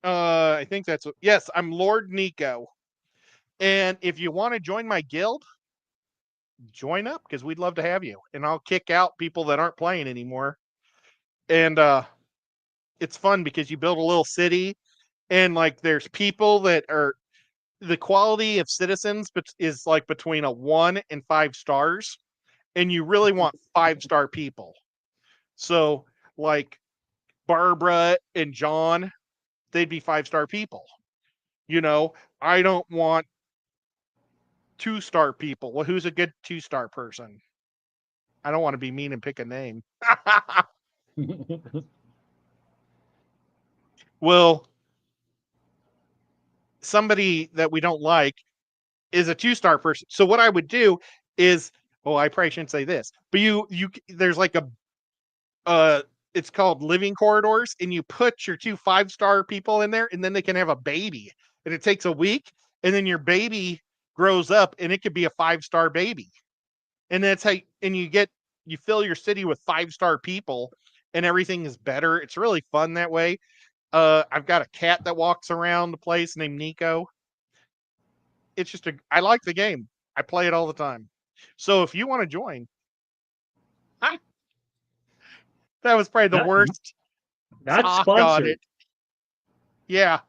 I think yes, I'm Lord Nico. And if you want to join my guild, join up because we'd love to have you. And I'll kick out people that aren't playing anymore. And it's fun because you build a little city and like there's people that are the quality of citizens is like between a 1 and 5 stars, and you really want 5-star people. So like Barbara and John, they'd be 5-star people. I don't want 2-star people. Well, who's a good 2-star person? I don't want to be mean and pick a name. Well, somebody that we don't like is a 2-star person. So what I would do is, I probably shouldn't say this, but there's like it's called living corridors, and you put your 2 5-star people in there, and then they can have a baby, and it takes a week, and then your baby grows up, and it could be a 5-star baby, and that's how, and you fill your city with 5-star people, and everything is better. It's really fun that way. I've got a cat that walks around the place named Nico. It's just I like the game. I play it all the time. So if you want to join, that was probably the not, worst not talk on sponsored. it. Yeah.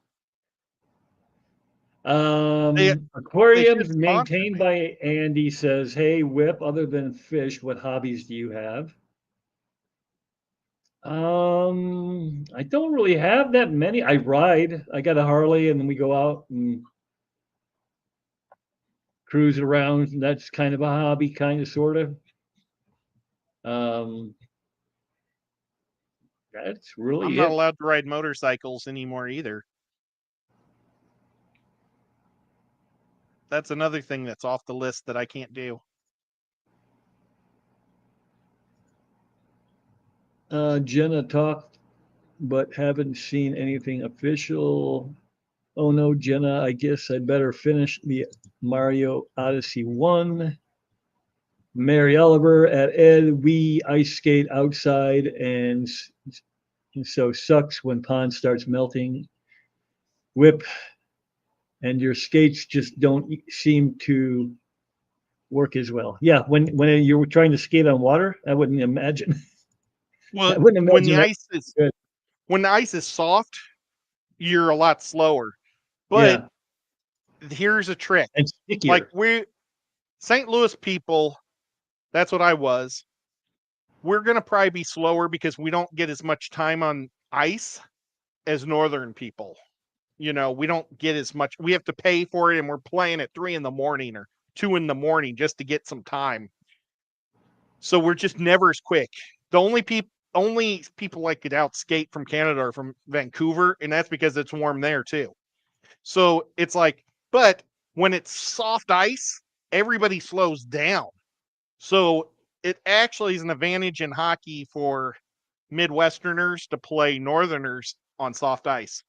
They should Aquariums sponsor maintained me. by Andy says, hey, Whip, other than fish, what hobbies do you have? I don't really have that many. I ride. I got a Harley, and then we go out and cruise around. And that's kind of a hobby, kind of, sort of. Um, that's I'm really not it. allowed to ride motorcycles anymore either. That's another thing that's off the list that I can't do. Jenna talked, but haven't seen anything official. Oh no, Jenna, I guess I better finish the Mario Odyssey 1. Mary Oliver at Ed, we ice skate outside and so sucks when pond starts melting. Whip, and your skates just don't seem to work as well. Yeah, when you're trying to skate on water, I wouldn't imagine. I Well, wouldn't when imagine the that. ice is Good. when the ice is soft, you're a lot slower. But Yeah, here's a trick. and Like stickier. we St. Louis people, that's what I was. We're going to probably be slower because we don't get as much time on ice as northern people. We don't get as much. We have to pay for it, and we're playing at 3 a.m. or 2 a.m. just to get some time. So we're just never as quick. The only people like get out skate from Canada are from Vancouver, and that's because it's warm there too. So it's like, but when it's soft ice, everybody slows down. So it actually is an advantage in hockey for Midwesterners to play Northerners on soft ice.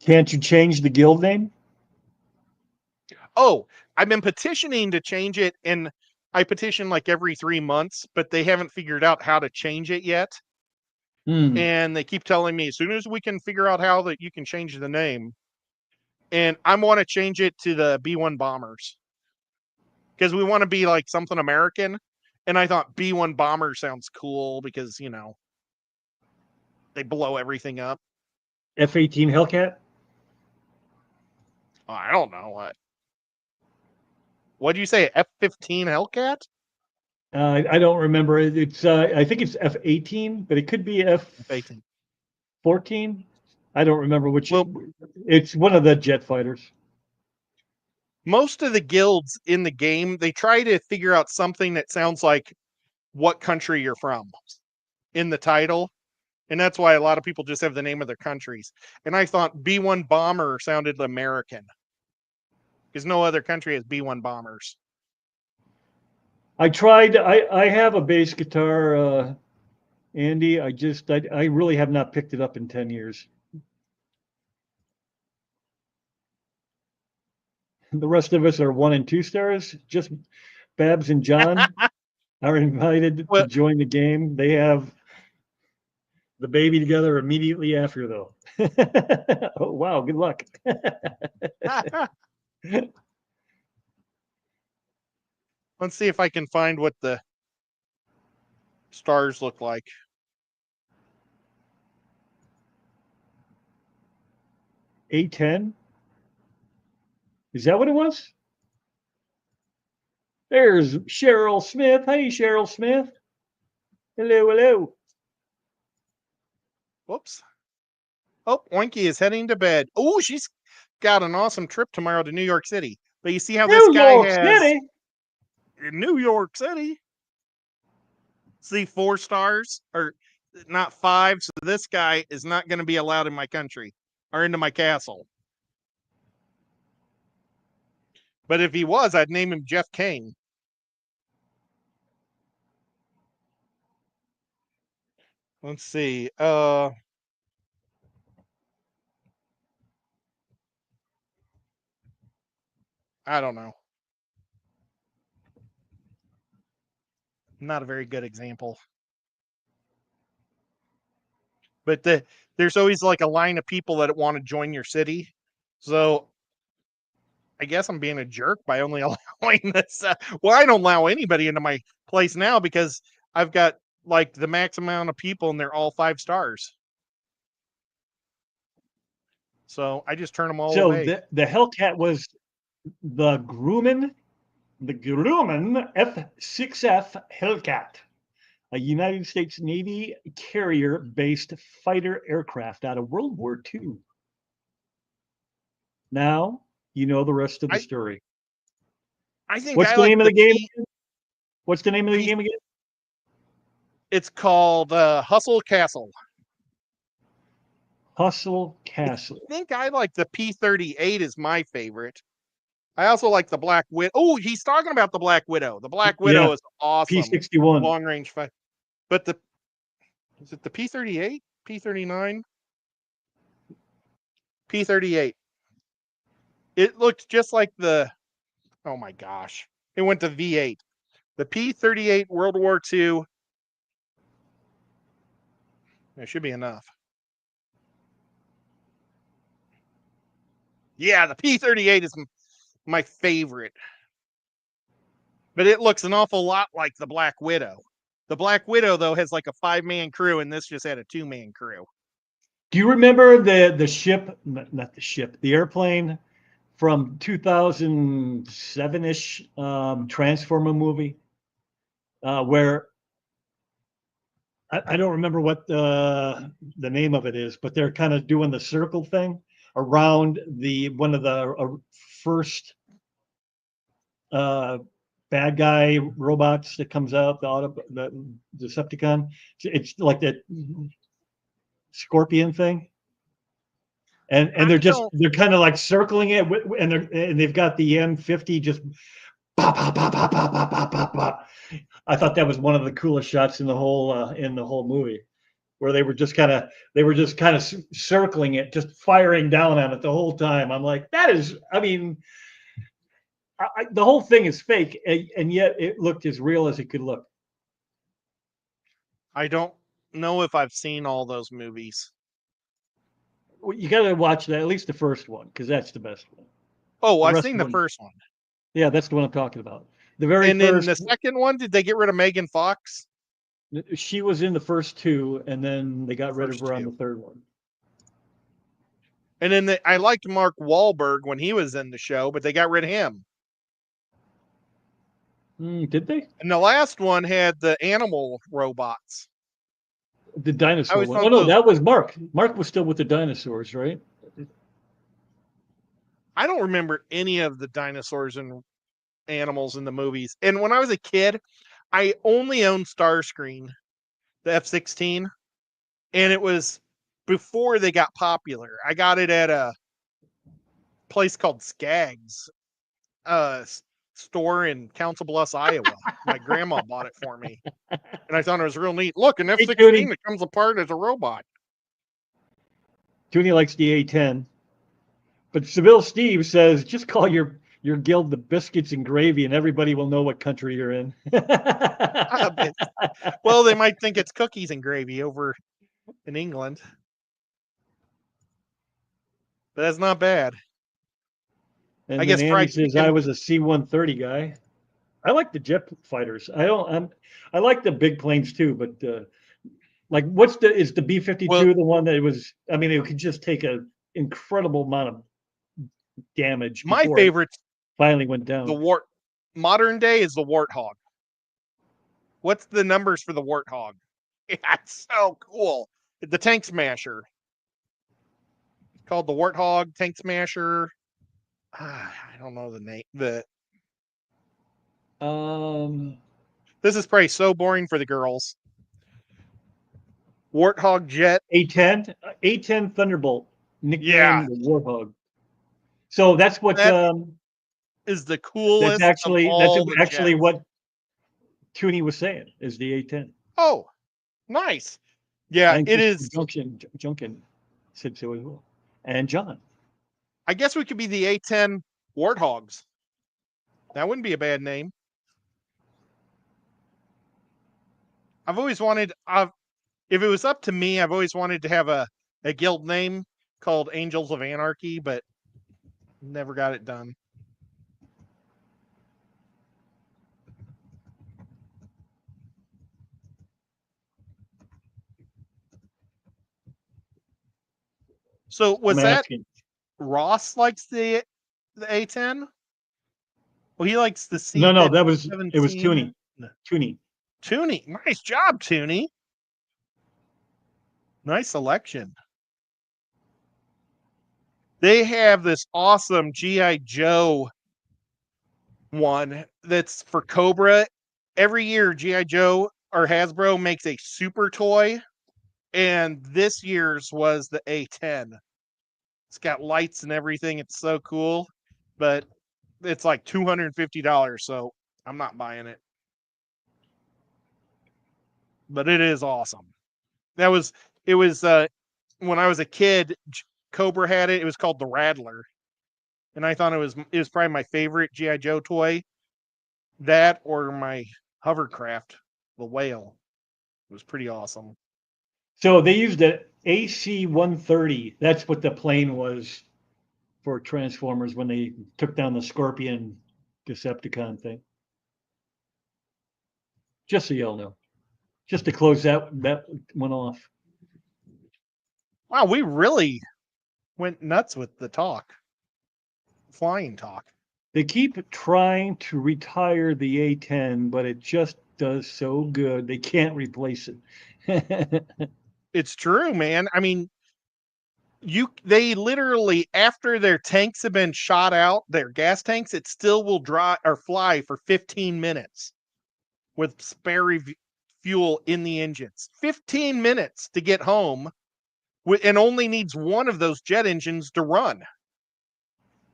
Can't you change the guild name? Oh, I've been petitioning to change it, and I petition like every 3 months, but they haven't figured out how to change it yet. Hmm. And they keep telling me as soon as we can figure out how that you can change the name. And I want to change it to the B1 Bombers because we want to be like something American. And I thought B1 Bomber sounds cool because, they blow everything up. F-18 Hellcat. Oh, I don't know what. What'd you say? F-15 Hellcat? I don't remember. It's I think it's F-18, but it could be F-18. F-14. I don't remember which. Well, It's one of the jet fighters. most of the guilds in the game, they try to figure out something that sounds like what country you're from in the title. And that's why a lot of people just have the name of their countries. And I thought B1 Bomber sounded American because no other country has B1 bombers. I tried. I have a bass guitar, Andy. I really have not picked it up in 10 years. The rest of us are 1 and 2 stars. Just Babs and John are invited to Well, join the game. They have the baby together immediately after, though. Oh wow! Good luck. let's see if I can find what the stars look like. A10. Is that what it was? There's Cheryl Smith. Hey, Cheryl Smith. Hello, hello. Whoops. Oh, Oinky is heading to bed. Oh, she's got an awesome trip tomorrow to New York City. But you see how this New guy York has City. in New York City. See, 4 stars or not 5. So this guy is not going to be allowed in my country or into my castle. But if he was, I'd name him Jeff Kane. Let's see. I don't know. Not a very good example. But there's always like a line of people that want to join your city. So I guess I'm being a jerk by only allowing this. Well, I don't allow anybody into my place now because I've got like the max amount of people and they're all 5 stars. So I just turn them all So away. the Hellcat was the Grumman F-6F Hellcat, a United States Navy carrier-based fighter aircraft out of World War II. Now you know the rest of the I story. I think What's I the like name of the the game? P. What's the name of the P game again? it's called Hustle Castle. Hustle Castle. I think I like the P-38 is my favorite. I also like the Black Widow. Oh, he's talking about the Black Widow. The Black Widow is awesome. P-61. Long range fight. But is it the P-38? P-39? P-38. It looked just like oh my gosh. It went to V8. The P-38 World War II. There should be enough. Yeah, the P-38 is my favorite. But it looks an awful lot like the Black Widow. The Black Widow, though, has like a 5-man crew, and this just had a 2-man crew. Do you remember the ship, not the ship, the airplane from 2007-ish Transformer movie where I don't remember what the name of it is, but they're kind of doing the circle thing around one of the first bad guy robots that comes out, the Decepticon. It's like that scorpion thing. And they're kind of like circling it, and they've got the M50 just pop, pop, pop, pop, pop, pop, pop, pop, pop. I thought that was one of the coolest shots in the whole movie, where they were just kind of circling it, just firing down on it the whole time. I'm like, that is, I mean, the whole thing is fake, and yet it looked as real as it could look. I don't know if I've seen all those movies. You got to watch that, at least the first one, because that's the best one. Oh, I've seen the first one. Yeah, that's the one I'm talking about. The very first. And in the second one, did they get rid of Megan Fox? She was in the first two, and then they got rid of her on the third one. And then I liked Mark Wahlberg when he was in the show, but they got rid of him. Did they? And the last one had the animal robots. The dinosaur one. Oh, no, that was Mark. Mark was still with the dinosaurs, right? I don't remember any of the dinosaurs and animals in the movies. And when I was a kid, I only owned Starscream, the F-16, and it was before they got popular. I got it at a place called Skaggs, store in Council Bluffs, Iowa. My grandma bought it for me, and I thought it was real neat. Look, an F-16 that comes apart as a robot. Toonie likes the A-10, but Seville Steve says, just call your guild the Biscuits and Gravy, and everybody will know what country you're in. Well, they might think it's cookies and gravy over in England, but that's not bad. And I guess Andy says I was a C-130 guy. I like the jet fighters. I like the big planes too, but like is the B-52 the one that was? I mean, it could just take an incredible amount of damage. My favorite finally went down. Modern day is the Warthog. What's the numbers for the Warthog? Yeah, it's so cool. The Tank Smasher. It's called the Warthog Tank Smasher. I don't know the name. This is probably so boring for the girls. Warthog jet. A-10 Thunderbolt. Nicknamed the Warthog. So that's what is the coolest. That's actually what Toonie was saying is the A-10. Oh, nice. Yeah, it is. Junkin said so as well. And John. I guess we could be the A-10 Warthogs. That wouldn't be a bad name. I've always wanted, if it was up to me, I've always wanted to have a guild name called Angels of Anarchy, but never got it done. So was that Ross likes the A-10? Well, he likes the C. No, it was Toonie. Toonie, nice job, Toonie. Nice selection. They have this awesome G.I. Joe one that's for Cobra. Every year, G.I. Joe or Hasbro makes a super toy, And this year's was the E18. It's got lights and everything. It's so cool, but it's like $250, so I'm not buying it. But it is awesome. It was when I was a kid, Cobra had it. It was called the Rattler, and I thought it was probably my favorite GI Joe toy. That or my hovercraft, the whale. It was pretty awesome. So they used the AC-130. That's what the plane was for Transformers when they took down the Scorpion Decepticon thing. Just so y'all know. Just to close that one off. Wow, we really went nuts with the talk. Flying talk. They keep trying to retire the A10, but it just does so good. They can't replace it. It's true, man. I mean, they literally, after their tanks have been shot out, their gas tanks, it still will dry or fly for 15 minutes with spare fuel in the engines. 15 minutes to get home and only needs one of those jet engines to run.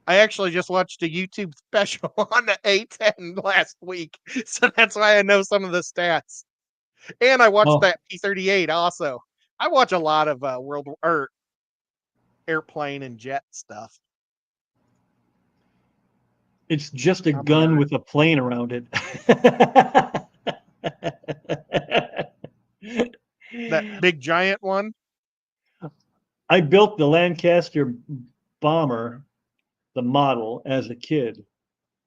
I actually just watched a YouTube special on the A10 last week, so that's why I know some of the stats. And I watched that P-38 also. I watch a lot of world or airplane and jet stuff. It's just a gun with a plane around it. That big giant one? I built the Lancaster bomber, the model, as a kid.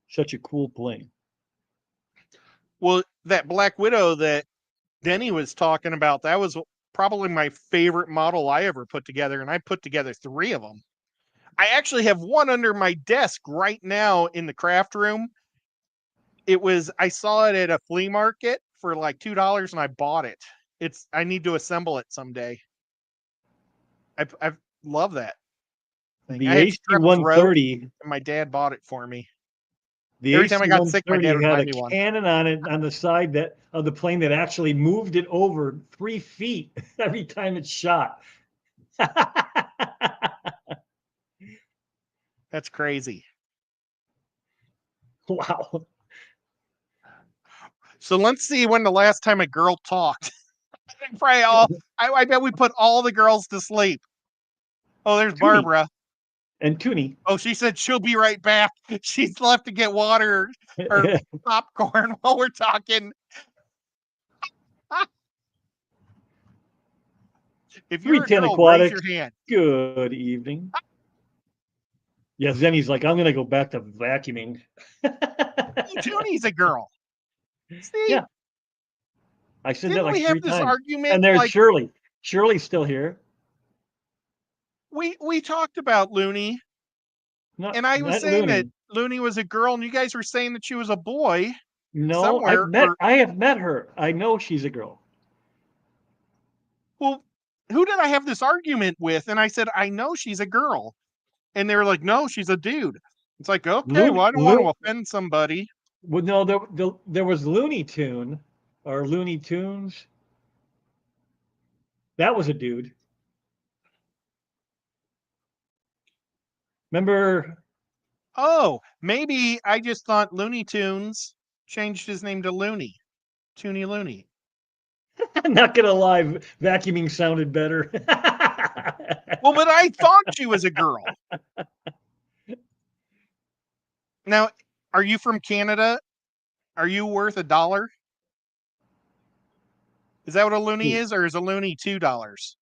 Such a cool plane. Well, that Black Widow that Denny was talking about, that was probably my favorite model I ever put together, and I put together 3 of them. I actually have one under my desk right now in the craft room. I saw it at a flea market for like $2 and I bought it. I need to assemble it someday. I love that thing. The I had strep throat AC-130, and my dad bought it for me. the Every time I got sick, my dad AC-130 would had buy a me one. cannon on it on the side of the plane that actually moved it over 3 feet every time it shot. That's crazy. Wow. So let's see when the last time a girl talked. I bet we put all the girls to sleep. Oh, there's Toonie. Barbara. And Toonie. Oh, she said she'll be right back. She's left to get water or popcorn while we're talking. If you're a 310 girl, raise Aquatics. your hand. Good evening. Yeah, Zenny's like, I'm gonna go back to vacuuming. Toonie's a girl. See? Yeah. I said Didn't that like we 3 have this times. argument? And there's Like Shirley. Shirley's still here. we talked about Looney, and I was Not saying Looney. that Looney was a girl, and you guys were saying that she was a boy. No, somewhere. I have met her. I know she's a girl. Well, who did I have this argument with? And I said, I know she's a girl. And they were like, no, she's a dude. It's like, okay, well, I don't want to offend somebody. Well, no, there was Looney Tune or Looney Tunes. That was a dude. Remember? Oh, maybe I just thought Looney Tunes changed his name to Looney. Toony Looney. I'm not gonna lie, vacuuming sounded better. Well, but I thought she was a girl. Now, are you from Canada? Are you worth $1? Is that what a loony is, or is a loony $2?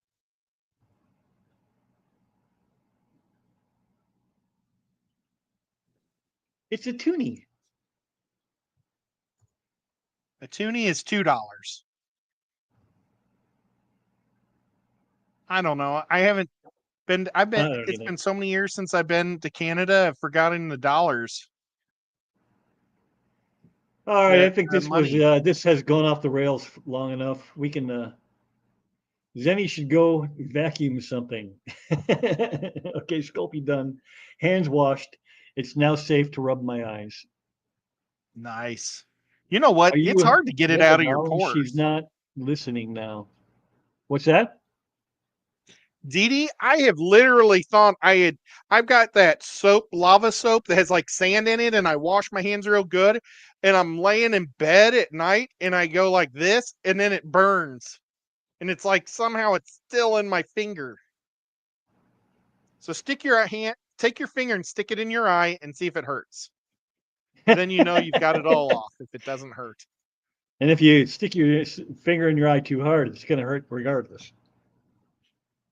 It's a toonie. A toonie is $2. I don't know. I haven't been. It's been so many years since I've been to Canada. I've forgotten the dollars. All right, I think this has gone off the rails long enough. We can. Zenny should go vacuum something. Okay, Sculpey done. Hands washed. It's now safe to rub my eyes. Nice. You know what? It's hard to get it out of your pores. She's not listening now. What's that? Dee Dee, I have literally thought I've got that soap, lava soap that has like sand in it, and I wash my hands real good, and I'm laying in bed at night, and I go like this, and then it burns, and it's like somehow it's still in my finger. So take your finger and stick it in your eye and see if it hurts. Then you know you've got it all off if it doesn't hurt. And if you stick your finger in your eye too hard, it's going to hurt regardless.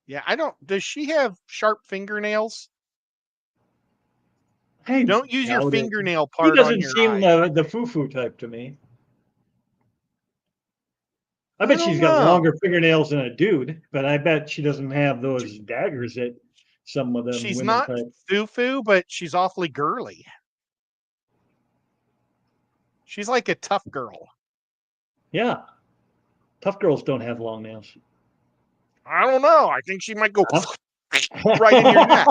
Yeah, I don't. Does she have sharp fingernails? I Don't use your doubt it. fingernail He part on doesn't your seem eye. the foo-foo type to me. I I bet don't she's got know. longer fingernails than a dude, but I bet she doesn't have those daggers that some of them She's women not type. foo-foo, but she's awfully girly. She's like a tough girl. Yeah, tough girls don't have long nails. I don't know. I think she might go Huh? right in your neck.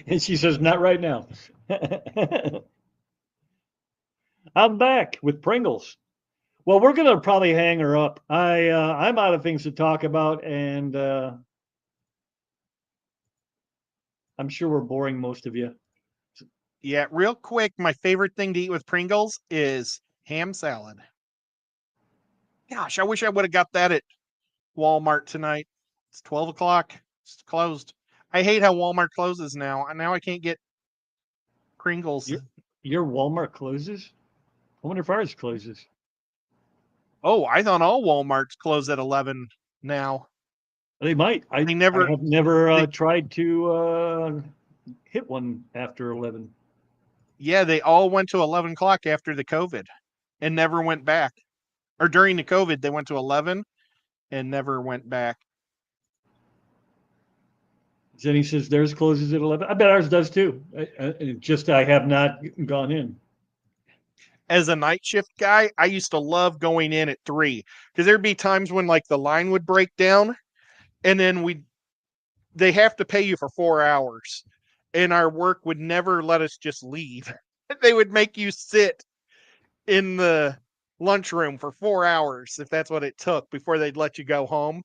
And she says, "Not right now." I'm back with Pringles. Well, we're gonna probably hang her up. I'm out of things to talk about, and I'm sure we're boring most of you. Yeah, real quick, my favorite thing to eat with Pringles is ham salad. Gosh, I wish I would have got that at Walmart tonight. It's 12 o'clock. It's closed. I hate how Walmart closes now. Now I can't get Pringles. Your Walmart closes. I wonder if ours closes. Oh, I thought all Walmarts close at 11 now. They might. I They I never have never they tried to hit one after 11. yeah, they all went to 11 o'clock after the COVID and never went back. Or during the COVID, they went to 11 and never went back. Zenny says theirs closes at 11. I bet ours does too. I have not gone in. As a night shift guy, I used to love going in at 3 because there'd be times when like the line would break down and then they have to pay you for 4 hours and our work would never let us just leave. They would make you sit in the lunchroom for 4 hours if that's what it took before they'd let you go home.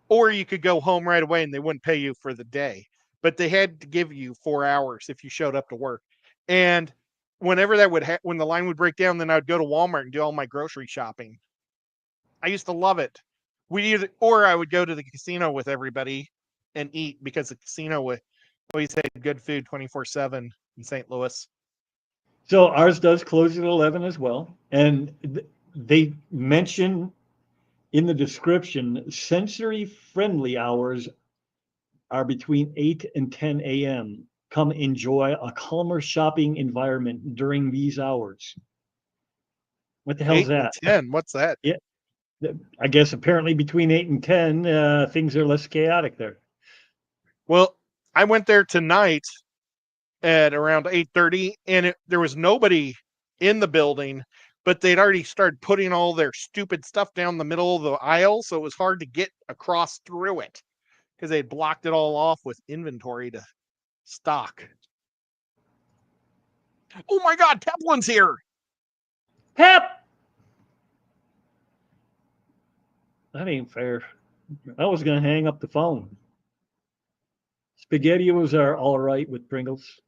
Or you could go home right away and they wouldn't pay you for the day. But they had to give you 4 hours if you showed up to work. And whenever when the line would break down, then I would go to Walmart and do all my grocery shopping. I used to love it. Or I would go to the casino with everybody and eat because the casino would always had good food 24/7 in St. Louis. So ours does close at 11 as well. And they mention in the description sensory friendly hours are between 8 and 10 a.m. Come enjoy a calmer shopping environment during these hours. What the hell's 8 to that? 10. What's that? Yeah, I guess apparently between 8 and 10, things are less chaotic there. Well, I went there tonight at around 8:30 and there was nobody in the building, but they'd already started putting all their stupid stuff down the middle of the aisle, so it was hard to get across through it because they'd blocked it all off with inventory to stock. Oh my god, Teflon's here. Pep! That ain't fair. I was going to hang up the phone. SpaghettiOs are all right with Pringles.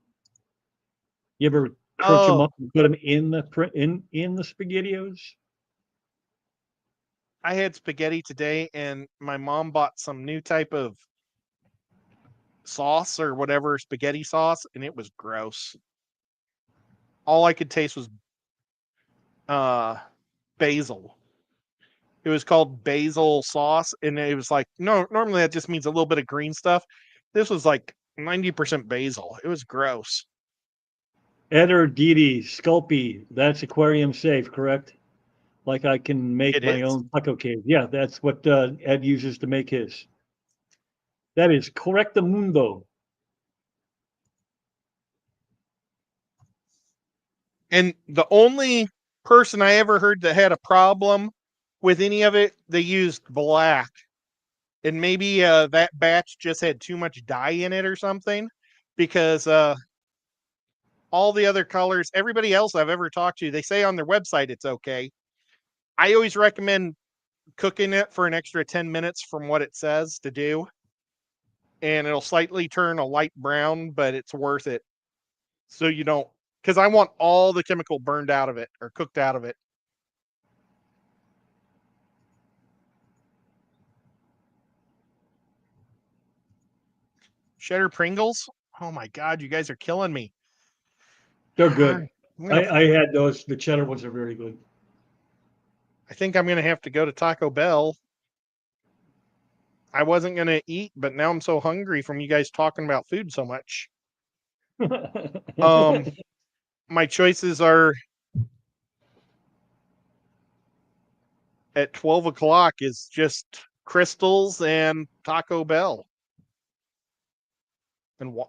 You ever crunch them Oh, up and put them in the SpaghettiOs? I had spaghetti today and my mom bought some new type of sauce or whatever, spaghetti sauce, and it was gross. All I could taste was uh basil. It was called basil sauce, and it was like, no, normally that just means a little bit of green stuff. This was like 90% basil. It was gross. Ed or Didi, Sculpey, that's aquarium safe, correct? Like I can make It my is. own taco cave. Yeah, that's what Ed uses to make his. That is correctamundo. And the only person I ever heard that had a problem with any of it, they used black. And maybe that batch just had too much dye in it or something because all the other colors, everybody else I've ever talked to, they say on their website it's okay. I always recommend cooking it for an extra 10 minutes from what it says to do. And it'll slightly turn a light brown, but it's worth it. So you don't, because I want all the chemical burned out of it or cooked out of it. Cheddar Pringles. Oh my God, you guys are killing me. They're good. I I had those. The cheddar ones are very good. think I'm going to have to go to Taco Bell. I wasn't going to eat, but now I'm so hungry from you guys talking about food so much. My choices are at 12 o'clock is just Crystals and Taco Bell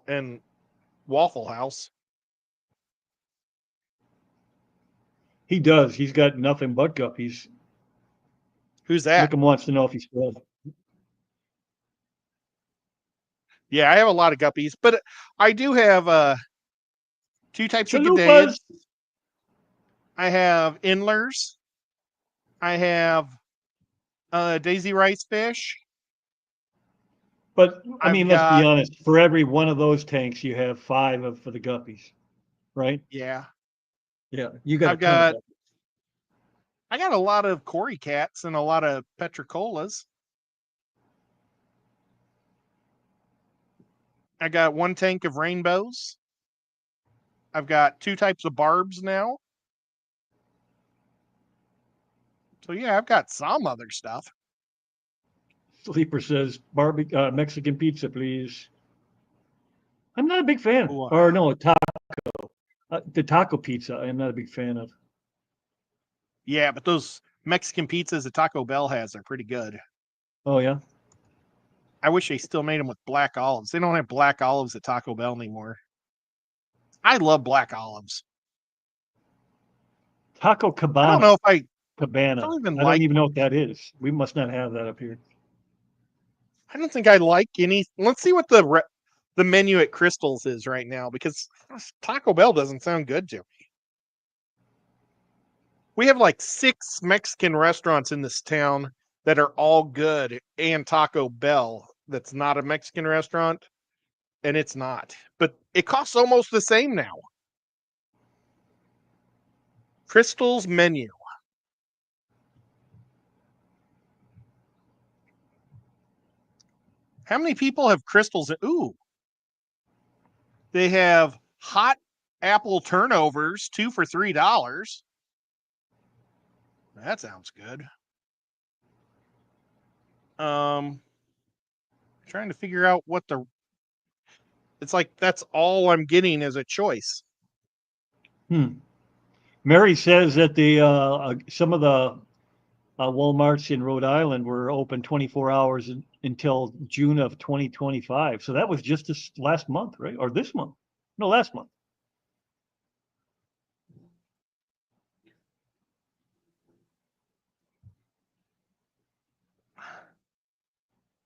and Waffle House. He does. He's got nothing but guppies. Who's that? Wickham wants to know if he's spread. Yeah, I have a lot of guppies, but I do have two types of Chalupas. gudayas. I have Inlers. I have Daisy Rice fish. But I I've mean, let's be got, honest. For every one of those tanks, you have 5 for the guppies, right? yeah, Yeah, you got a I've ton of got, guppies. I got a lot of Cory Cats and a lot of Petricolas. I got 1 tank of rainbows. I've got 2 types of barbs now. So yeah, I've got some other stuff. Sleeper says Mexican pizza, please. I'm not a big fan. Ooh, Or no, the taco pizza. I'm not a big fan of. yeah, but those Mexican pizzas that Taco Bell has are pretty good. Oh yeah, I wish they still made them with black olives. They don't have black olives at Taco Bell anymore. I love black olives. Taco I don't know Cabana. if I Cabana. don't even I don't like. even know what that is. We must not have that up here. I don't think I like any. Let's see what the menu at Crystals is right now, because Taco Bell doesn't sound good to me. We have like 6 Mexican restaurants in this town that are all good, and Taco Bell that's not a Mexican restaurant, and it's not. But it costs almost the same now. Crystal's menu. How many people have Crystals? Ooh, they have hot apple turnovers, 2 for $3. That sounds good. Trying to figure out what it's like that's all I'm getting as a choice. Mary says that the some of the Walmarts in Rhode Island were open 24 hours until June of 2025. So that was just this last month, right? Or this month? No, last month.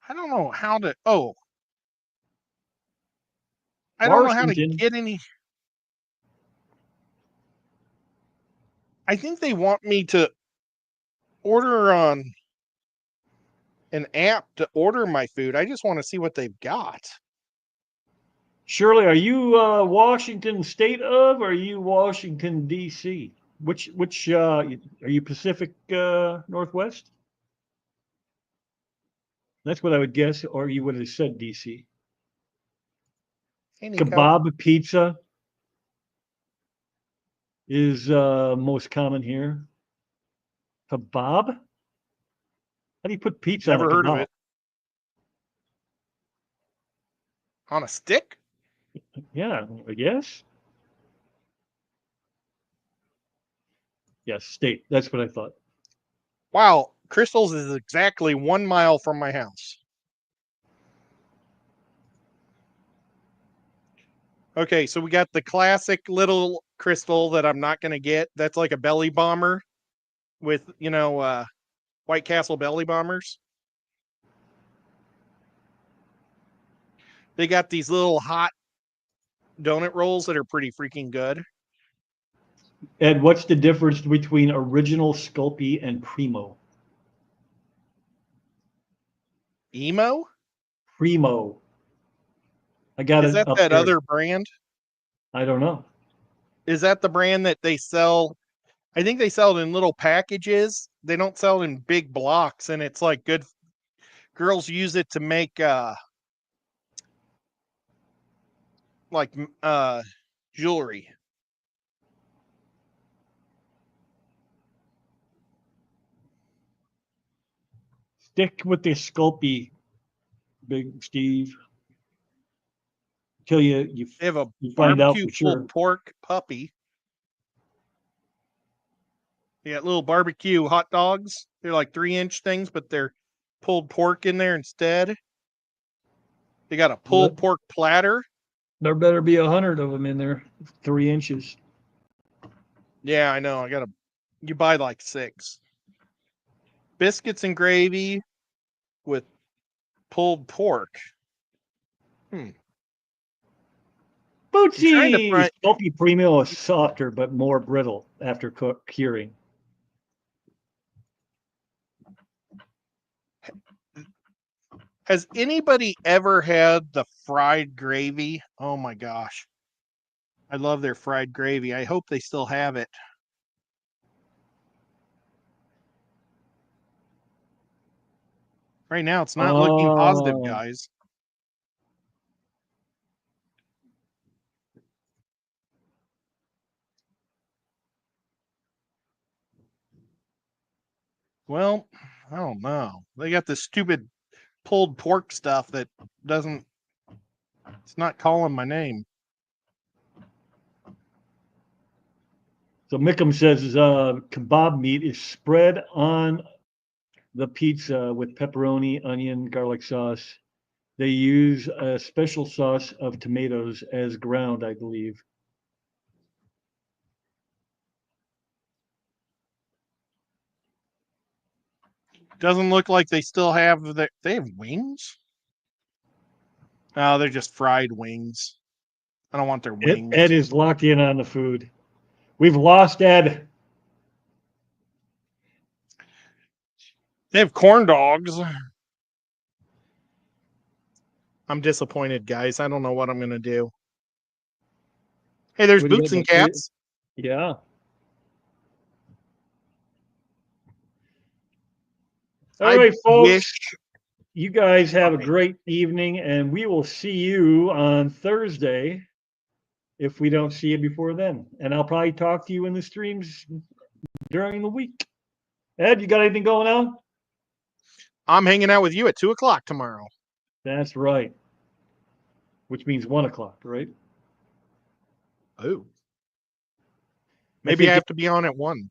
I don't know how to. Oh, I don't know how to Washington. get any. I think they want me to order on an app to order my food. I just want to see what they've got. Shirley, are you Washington State of, or are you Washington D.C.? Which are you Pacific Northwest? That's what I would guess, or you would have said D.C. Hey, Nico. Kebab pizza is most common here. Kebab? How do you put pizza on a Never heard of kebab? it. On a stick? Yeah, I guess. Yes, state. That's what I thought. Wow, Crystals is exactly 1 mile from my house. Okay, so we got the classic little crystal that I'm not going to get. That's like a belly bomber with, White Castle belly bombers. They got these little hot donut rolls that are pretty freaking good. Ed, what's the difference between original Sculpey and Primo? Emo? Primo. I got Is it that up that there. other brand? I don't know. Is that the brand that they sell? I think they sell it in little packages. They don't sell it in big blocks, and it's like good. Girls use it to make like jewelry. Stick with the Sculpey, Big Steve. Till you They have a you find out barbecue for sure. pulled pork puppy. They got little barbecue hot dogs. They're like 3-inch things, but they're pulled pork in there instead. They got a pulled pork platter. There better be 100 of them in there, 3 inches. Yeah, I know. You buy like 6. Biscuits and gravy with pulled pork. Bootsy! Sculpey Primo is softer but more brittle after curing. Has anybody ever had the fried gravy? Oh my gosh. I love their fried gravy. I hope they still have it. Right now, it's not looking positive, guys. Well, I don't know. They got this stupid pulled pork stuff that it's not calling my name. So Mickham says kebab meat is spread on the pizza with pepperoni, onion, garlic sauce. They use a special sauce of tomatoes as ground, I believe. Doesn't look like they still have they have wings. No, they're just fried wings. I don't want their wings. Ed is locked in on the food. We've lost Ed. They have corn dogs. I'm disappointed, guys. I don't know what I'm going to do. Hey, there's Boots and Cats. Yeah. All right, folks. You guys have a great evening, and we will see you on Thursday if we don't see you before then. And I'll probably talk to you in the streams during the week. Ed, you got anything going on? I'm hanging out with you at 2:00 tomorrow. That's right. Which means 1:00, right? Oh. Maybe I have to be on at 1.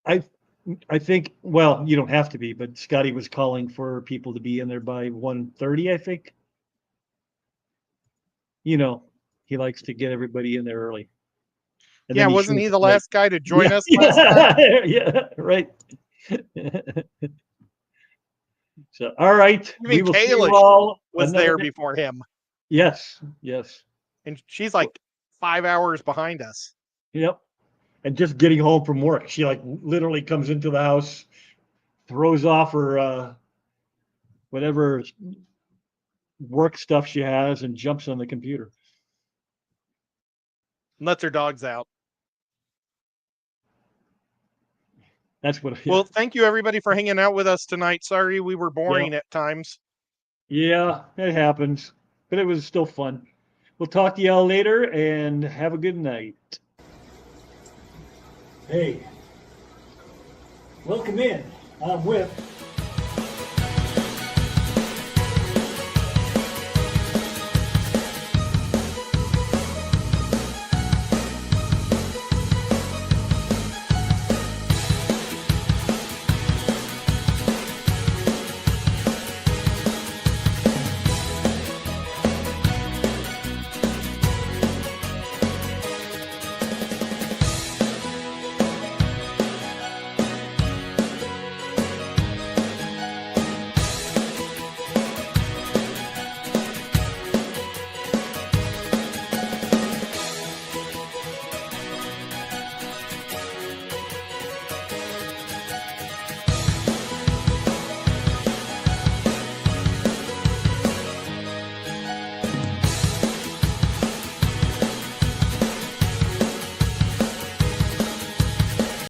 I think, well, you don't have to be, but Scotty was calling for people to be in there by 1:30, I think. You know, he likes to get everybody in there early. And yeah, wasn't he the last guy to join us last time? Yeah, right. So, all right. We will see you all was there before him. Yes, yes. And she's like 5 hours behind us. Yep. And just getting home from work, she like literally comes into the house, throws off her whatever work stuff she has, and jumps on the computer. And lets her dogs out. That's what. Well, thank you everybody for hanging out with us tonight. Sorry we were boring at times. Yeah, it happens, but it was still fun. We'll talk to y'all later, and have a good night. Hey, welcome in. I'm Whip.